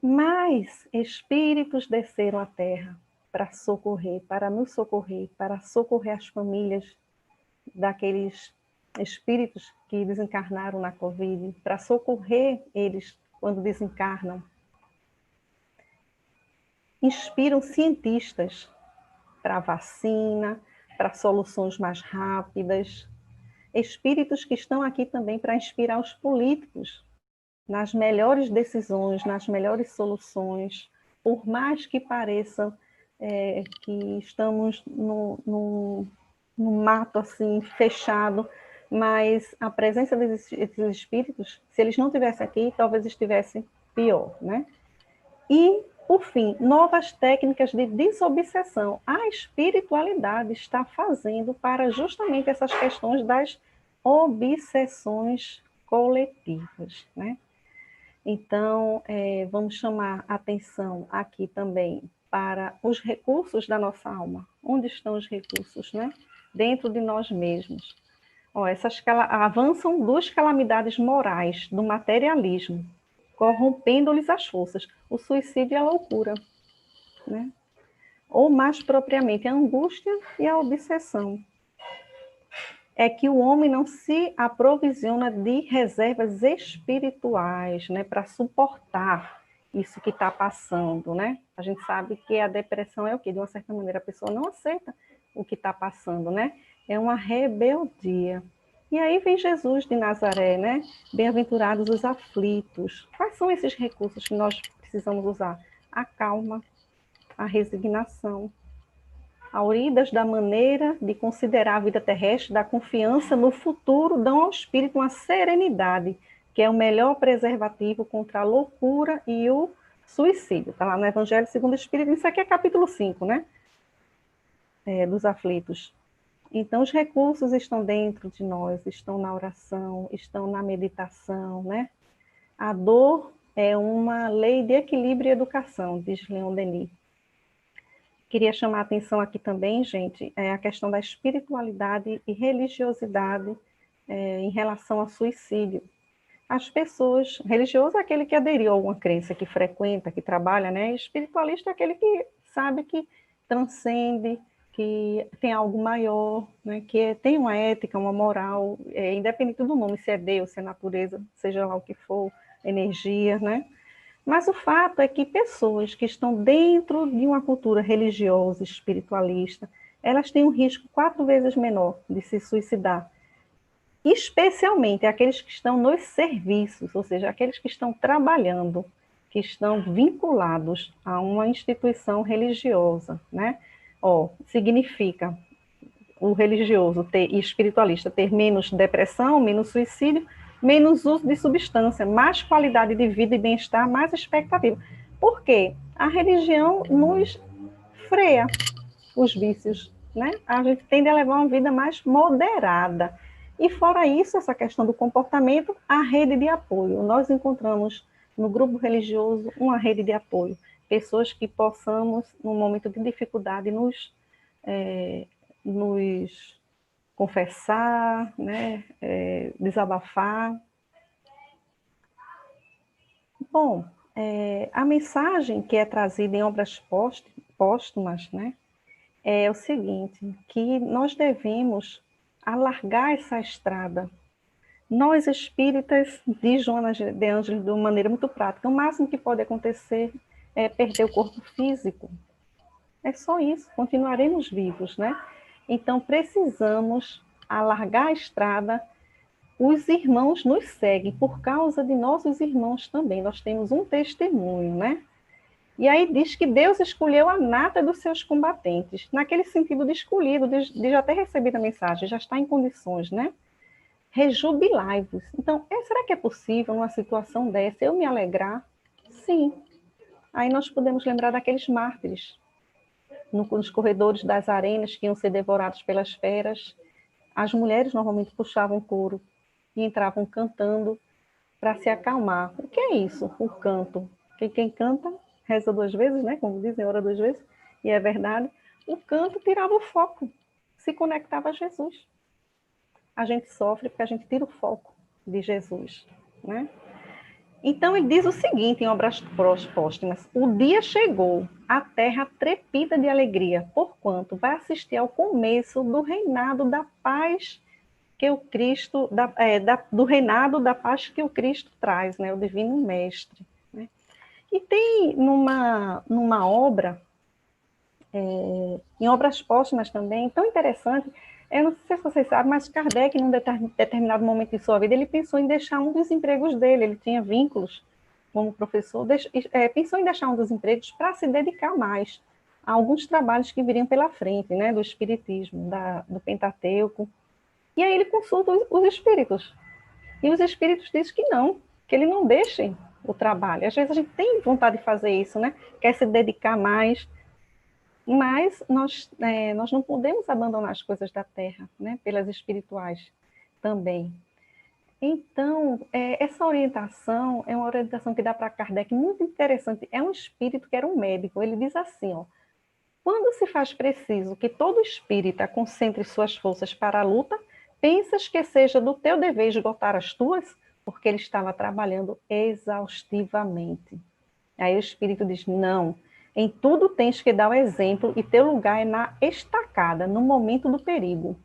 Mas espíritos desceram à Terra para socorrer, para nos socorrer, para socorrer as famílias daqueles espíritos que desencarnaram na Covid, para socorrer eles quando desencarnam. Inspiram cientistas para vacina, para soluções mais rápidas. Espíritos que estão aqui também para inspirar os políticos nas melhores decisões, nas melhores soluções, por mais que pareça que estamos no mato assim fechado, mas a presença desses espíritos, se eles não estivessem aqui, talvez estivesse pior, né? E, por fim, novas técnicas de desobsessão. A espiritualidade está fazendo para justamente essas questões das obsessões coletivas, né? Então, vamos chamar atenção aqui também para os recursos da nossa alma. Onde estão os recursos, né? Dentro de nós mesmos. Avançam duas calamidades morais do materialismo, corrompendo-lhes as forças, o suicídio e a loucura, né? Ou mais propriamente, a angústia e a obsessão. É que o homem não se aprovisiona de reservas espirituais, né, para suportar isso que está passando, né? A gente sabe que a depressão é o quê? De uma certa maneira, a pessoa não aceita o que está passando, né? É uma rebeldia. E aí vem Jesus de Nazaré, né? Bem-aventurados os aflitos. Quais são esses recursos que nós precisamos usar? A calma, a resignação, auridas da maneira de considerar a vida terrestre, da confiança no futuro, dão ao espírito uma serenidade, que é o melhor preservativo contra a loucura e o suicídio. Está lá no Evangelho segundo o Espírito, isso aqui é capítulo 5, né? Dos aflitos. Então, os recursos estão dentro de nós, estão na oração, estão na meditação, né? A dor é uma lei de equilíbrio e educação, diz Leon Denis. Queria chamar a atenção aqui também, gente, a questão da espiritualidade e religiosidade em relação ao suicídio. As pessoas, religioso é aquele que aderiu a alguma crença, que frequenta, que trabalha, né? Espiritualista é aquele que sabe que transcende, que tem algo maior, né? Que tem uma ética, uma moral, independente do nome, se é Deus, se é natureza, seja lá o que for, energia, né? Mas o fato é que pessoas que estão dentro de uma cultura religiosa, espiritualista, elas têm um risco 4 vezes menor de se suicidar. Especialmente aqueles que estão nos serviços, ou seja, aqueles que estão trabalhando, que estão vinculados a uma instituição religiosa, né? Significa o religioso e espiritualista ter menos depressão, menos suicídio, menos uso de substância, mais qualidade de vida e bem-estar, mais expectativa. Por quê? A religião nos freia os vícios, né? A gente tende a levar uma vida mais moderada. E fora isso, essa questão do comportamento, a rede de apoio. Nós encontramos no grupo religioso uma rede de apoio. Pessoas que possamos, num momento de dificuldade, nos confessar, né? Desabafar. Bom, a mensagem que é trazida em obras póstumas, né? É o seguinte, que nós devemos alargar essa estrada. Nós, espíritas, diz Joana de Ângeles de uma maneira muito prática, o máximo que pode acontecer é perder o corpo físico. É só isso, continuaremos vivos, né? Então, precisamos alargar a estrada. Os irmãos nos seguem por causa de nossos irmãos também. Nós temos um testemunho, né? E aí diz que Deus escolheu a nata dos seus combatentes, naquele sentido de escolhido, de já ter recebido a mensagem, já está em condições, né? Rejubilai-vos. Então, será que é possível, numa situação dessa, eu me alegrar? Sim. Aí nós podemos lembrar daqueles mártires, nos corredores das arenas que iam ser devorados pelas feras. As mulheres normalmente puxavam couro e entravam cantando para se acalmar. O que é isso, o canto? que quem canta reza 2 vezes, né? Como dizem, ora 2 vezes, e é verdade. O canto tirava o foco, se conectava a Jesus. A gente sofre porque a gente tira o foco de Jesus, né? Então, ele diz o seguinte em Obras Póstumas: o dia chegou, a terra trepida de alegria, porquanto vai assistir ao começo do reinado da paz que o Cristo, do reinado da paz que o Cristo traz, né? O Divino Mestre. Né? E tem numa obra, em Obras Póstumas também, tão interessante, eu não sei se vocês sabem, mas Kardec, num determinado momento de sua vida, ele pensou em deixar um dos empregos dele, ele tinha vínculos como professor, pensou em deixar um dos empregos para se dedicar mais a alguns trabalhos que viriam pela frente, né, do Espiritismo, do Pentateuco. E aí ele consulta os espíritos. E os espíritos dizem que não, que ele não deixe o trabalho. Às vezes a gente tem vontade de fazer isso, né? Quer se dedicar mais, mas nós não podemos abandonar as coisas da terra, né? Pelas espirituais também. Então, essa orientação é uma orientação que dá para Kardec muito interessante. É um espírito que era um médico. Ele diz assim, ó, quando se faz preciso que todo espírita concentre suas forças para a luta, pensas que seja do teu dever esgotar as tuas? Porque ele estava trabalhando exaustivamente. Aí o espírito diz, não, em tudo tens que dar o exemplo e teu lugar é na estacada, no momento do perigo.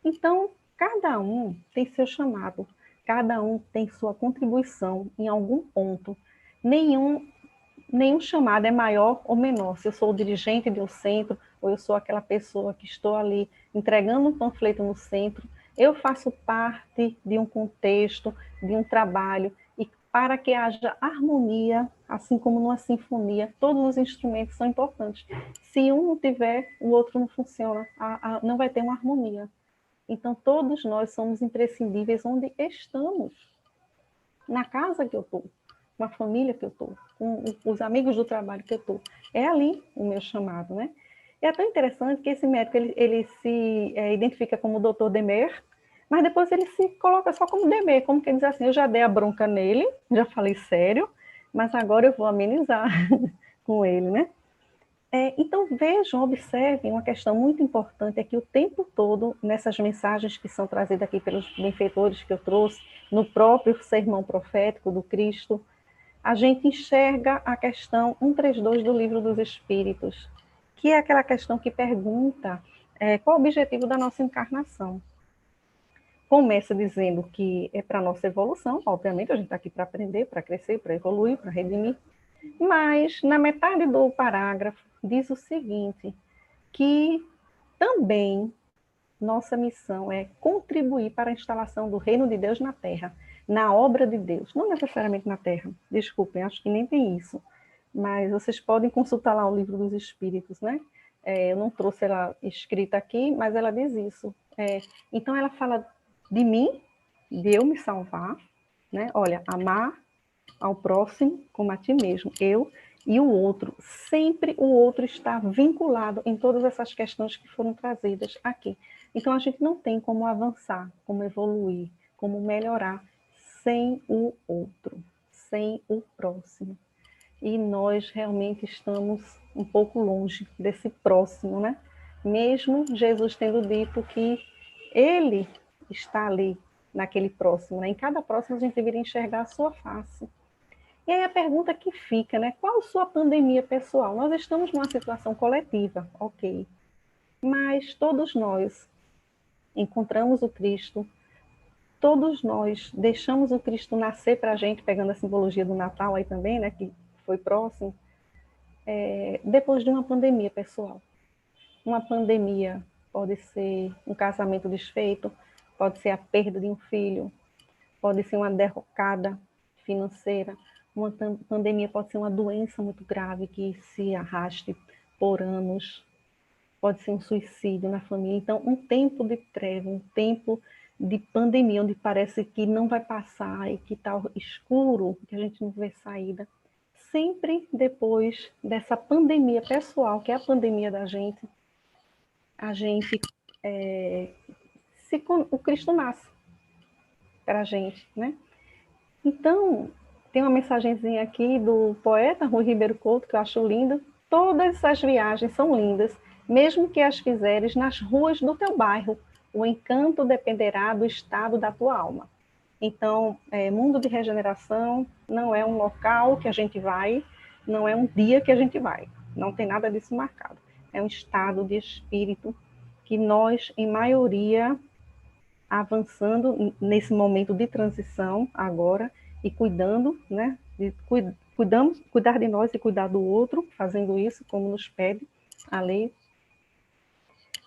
Então, cada um tem seu chamado, cada um tem sua contribuição em algum ponto. Nenhum chamado é maior ou menor. Se eu sou o dirigente de um centro, ou eu sou aquela pessoa que estou ali entregando um panfleto no centro, eu faço parte de um contexto, de um trabalho, e para que haja harmonia, assim como numa sinfonia, todos os instrumentos são importantes. Se um não tiver, o outro não funciona, não vai ter uma harmonia. Então, todos nós somos imprescindíveis onde estamos. Na casa que eu estou, com a família que eu estou, com os amigos do trabalho que eu estou. É ali o meu chamado, né? E é tão interessante que esse médico, ele se identifica como Dr. Demer, mas depois ele se coloca só como Demer, como que ele diz assim, eu já dei a bronca nele, já falei sério, mas agora eu vou amenizar com ele, né? Então, vejam, observem, uma questão muito importante é que o tempo todo, nessas mensagens que são trazidas aqui pelos benfeitores que eu trouxe, no próprio sermão profético do Cristo, a gente enxerga a questão 132 do Livro dos Espíritos, que é aquela questão que pergunta qual o objetivo da nossa encarnação. Começa dizendo que é para a nossa evolução, obviamente, a gente está aqui para aprender, para crescer, para evoluir, para redimir, mas na metade do parágrafo diz o seguinte, que também nossa missão é contribuir para a instalação do reino de Deus na Terra, na obra de Deus, não necessariamente na Terra, desculpem, acho que nem tem isso, mas vocês podem consultar lá o Livro dos Espíritos, né? Eu não trouxe ela escrita aqui, mas ela diz isso. Então ela fala de mim, de eu me salvar, né? Olha, amar ao próximo como a ti mesmo, eu e o outro. Sempre o outro está vinculado em todas essas questões que foram trazidas aqui. Então a gente não tem como avançar, como evoluir, como melhorar sem o outro, sem o próximo. E nós realmente estamos um pouco longe desse próximo, né? Mesmo Jesus tendo dito que ele está ali naquele próximo, né? Em cada próximo a gente deveria enxergar a sua face. E aí a pergunta que fica, né? Qual a sua pandemia pessoal? Nós estamos numa situação coletiva, ok. Mas todos nós encontramos o Cristo, todos nós deixamos o Cristo nascer para a gente, pegando a simbologia do Natal aí também, né? Que foi próximo, depois de uma pandemia pessoal. Uma pandemia pode ser um casamento desfeito, pode ser a perda de um filho, pode ser uma derrocada financeira, uma pandemia pode ser uma doença muito grave que se arraste por anos, pode ser um suicídio na família. Então, um tempo de treva, um tempo de pandemia, onde parece que não vai passar e que está escuro, que a gente não vê saída. Sempre depois dessa pandemia pessoal, que é a pandemia da gente, a gente, o Cristo nasce para a gente, né? Então, Tem uma mensagenzinha aqui do poeta Rui Ribeiro Couto, que eu acho lindo. Todas as viagens são lindas, mesmo que as fizeres nas ruas do teu bairro. O encanto dependerá do estado da tua alma. Então, mundo de regeneração não é um local que a gente vai, não é um dia que a gente vai. Não tem nada disso marcado. É um estado de espírito que nós, em maioria, avançando nesse momento de transição agora e cuidando, né? Cuidar de nós e cuidar do outro, fazendo isso como nos pede a lei.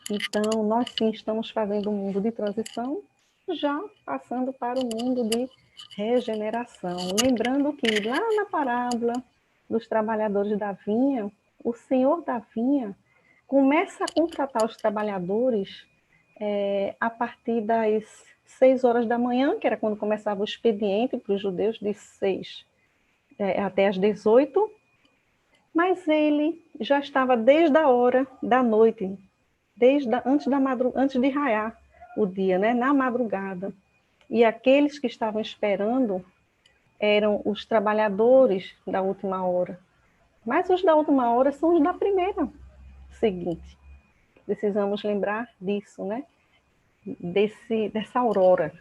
Então, nós sim estamos fazendo um mundo de transição, já passando para o mundo de regeneração. Lembrando que lá na parábola dos trabalhadores da vinha, o senhor da vinha começa a contratar os trabalhadores a partir das 6 horas da manhã, que era quando começava o expediente para os judeus, de 6 até as 18, mas ele já estava desde a hora da noite, antes de raiar o dia, né, na madrugada. E aqueles que estavam esperando eram os trabalhadores da última hora. Mas os da última hora são os da primeira seguinte. Precisamos lembrar disso, né? Dessa aurora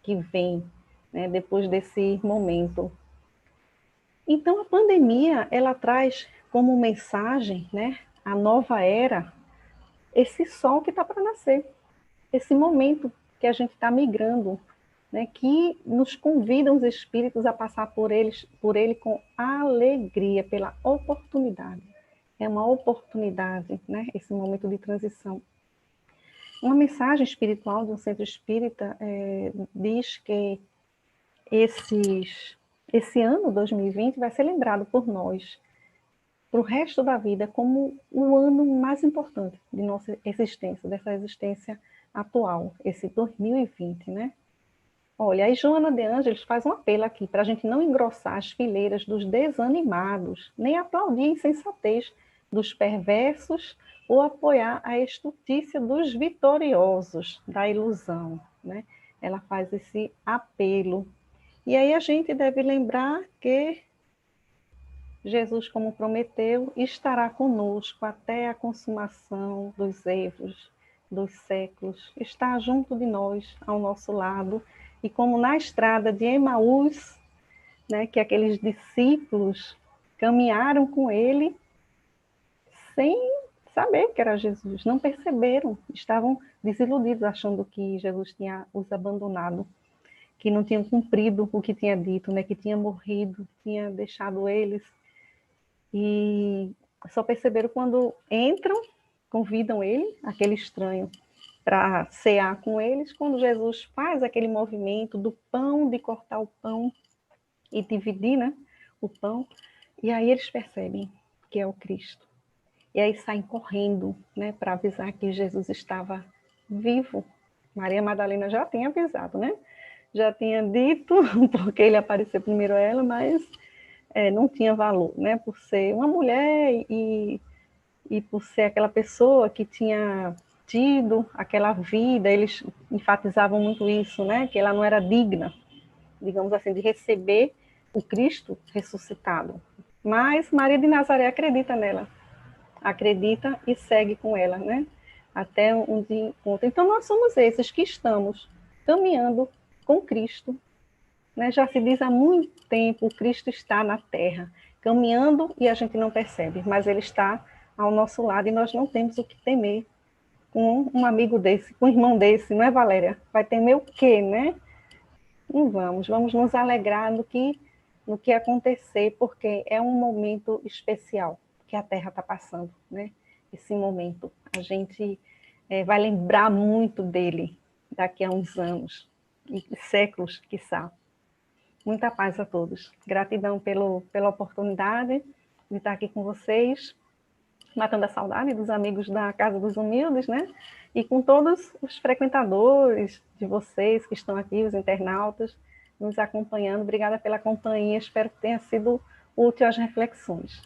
que vem, né, depois desse momento. Então, a pandemia, ela traz como mensagem, né, a nova era, esse sol que está para nascer, esse momento que a gente está migrando, né, que nos convidam os espíritos a passar por ele com alegria, pela oportunidade. É uma oportunidade, né, esse momento de transição. Uma mensagem espiritual de um centro espírita diz que esse ano 2020 vai ser lembrado por nós, para o resto da vida, como o ano mais importante de nossa existência, dessa existência atual, esse 2020, né? Olha, aí Joana de Ângeles faz um apelo aqui para a gente não engrossar as fileiras dos desanimados, nem aplaudir a insensatez dos perversos ou apoiar a estultícia dos vitoriosos da ilusão, né? Ela faz esse apelo. E aí a gente deve lembrar que Jesus, como prometeu, estará conosco até a consumação dos erros, dos séculos, está junto de nós, ao nosso lado, e como na estrada de Emaús, né, que aqueles discípulos caminharam com ele sem saber que era Jesus, não perceberam, estavam desiludidos, achando que Jesus tinha os abandonado, que não tinham cumprido o que tinha dito, né, que tinha morrido, tinha deixado eles. E só perceberam quando entram, convidam ele, aquele estranho, para cear com eles, quando Jesus faz aquele movimento do pão, de cortar o pão e dividir, né, o pão, e aí eles percebem que é o Cristo. E aí saem correndo, né, para avisar que Jesus estava vivo. Maria Madalena já tinha avisado, né? Já tinha dito, porque ele apareceu primeiro a ela, mas não tinha valor, né? Por ser uma mulher e por ser aquela pessoa que tinha tido aquela vida, eles enfatizavam muito isso, né? Que ela não era digna, digamos assim, de receber o Cristo ressuscitado. Mas Maria de Nazaré acredita nela, acredita e segue com ela, né? Até um dia encontro. Então nós somos esses que estamos caminhando com Cristo, né? Já se diz há muito tempo, o Cristo está na Terra, caminhando e a gente não percebe, mas Ele está ao nosso lado e nós não temos o que temer com um amigo desse, com um irmão desse, não é, Valéria? Vai temer o quê, né? Não vamos nos alegrar no que acontecer, porque é um momento especial que a Terra está passando, né? Esse momento. A gente vai lembrar muito dele daqui a uns anos, e séculos, quiçá. Muita paz a todos. Gratidão pela oportunidade de estar aqui com vocês, matando a saudade dos amigos da Casa dos Humildes, né? E com todos os frequentadores de vocês que estão aqui, os internautas, nos acompanhando. Obrigada pela companhia, espero que tenha sido útil às reflexões.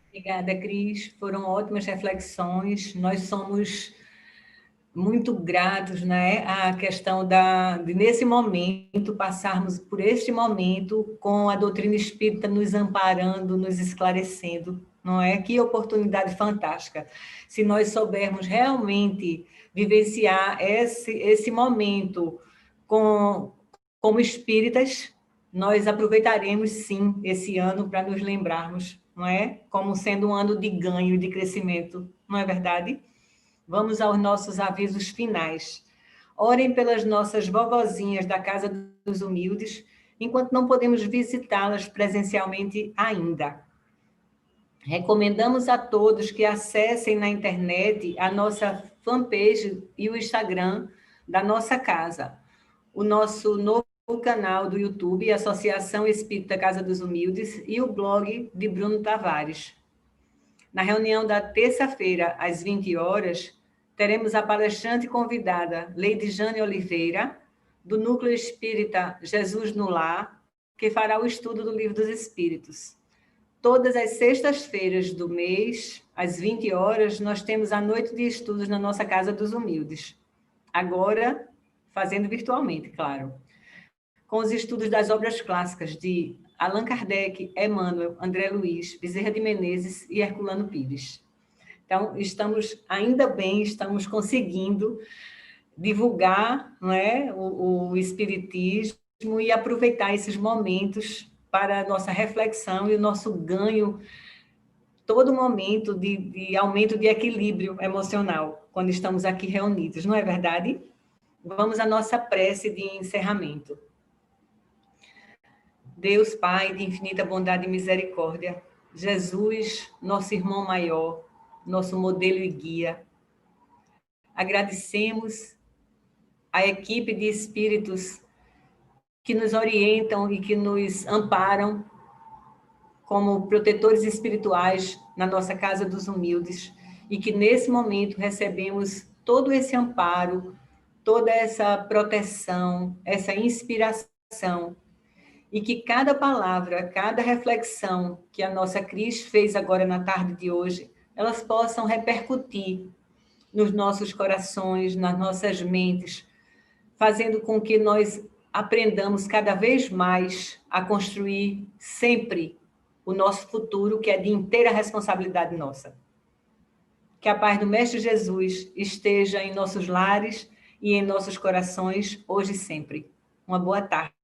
Obrigada, Cris. Foram ótimas reflexões. Nós somos muito gratos, né, à questão de, nesse momento, passarmos por este momento com a doutrina espírita nos amparando, nos esclarecendo, não é? Que oportunidade fantástica. Se nós soubermos realmente vivenciar esse momento como espíritas, nós aproveitaremos, sim, esse ano para nos lembrarmos, não é? Como sendo um ano de ganho e de crescimento, não é verdade? Vamos aos nossos avisos finais. Orem pelas nossas vovozinhas da Casa dos Humildes, enquanto não podemos visitá-las presencialmente ainda. Recomendamos a todos que acessem na internet a nossa fanpage e o Instagram da nossa casa, o nosso novo canal do YouTube, Associação Espírita Casa dos Humildes, e o blog de Bruno Tavares. Na reunião da terça-feira, às 20 horas, teremos a palestrante convidada, Leide Jane Oliveira, do Núcleo Espírita Jesus no Lar, que fará o estudo do Livro dos Espíritos. Todas as sextas-feiras do mês, às 20 horas, nós temos a noite de estudos na nossa Casa dos Humildes. Agora, fazendo virtualmente, claro. Com os estudos das obras clássicas de Allan Kardec, Emmanuel, André Luiz, Bezerra de Menezes e Herculano Pires. Então, ainda bem, estamos conseguindo divulgar, não é, o Espiritismo e aproveitar esses momentos para a nossa reflexão e o nosso ganho, todo momento de aumento de equilíbrio emocional, quando estamos aqui reunidos, não é verdade? Vamos à nossa prece de encerramento. Deus Pai de infinita bondade e misericórdia, Jesus, nosso irmão maior, nosso modelo e guia, agradecemos a equipe de espíritos que nos orientam e que nos amparam como protetores espirituais na nossa Casa dos Humildes e que nesse momento recebemos todo esse amparo, toda essa proteção, essa inspiração, e que cada palavra, cada reflexão que a nossa Cris fez agora na tarde de hoje, elas possam repercutir nos nossos corações, nas nossas mentes, fazendo com que nós aprendamos cada vez mais a construir sempre o nosso futuro, que é de inteira responsabilidade nossa. Que a paz do Mestre Jesus esteja em nossos lares e em nossos corações, hoje e sempre. Uma boa tarde.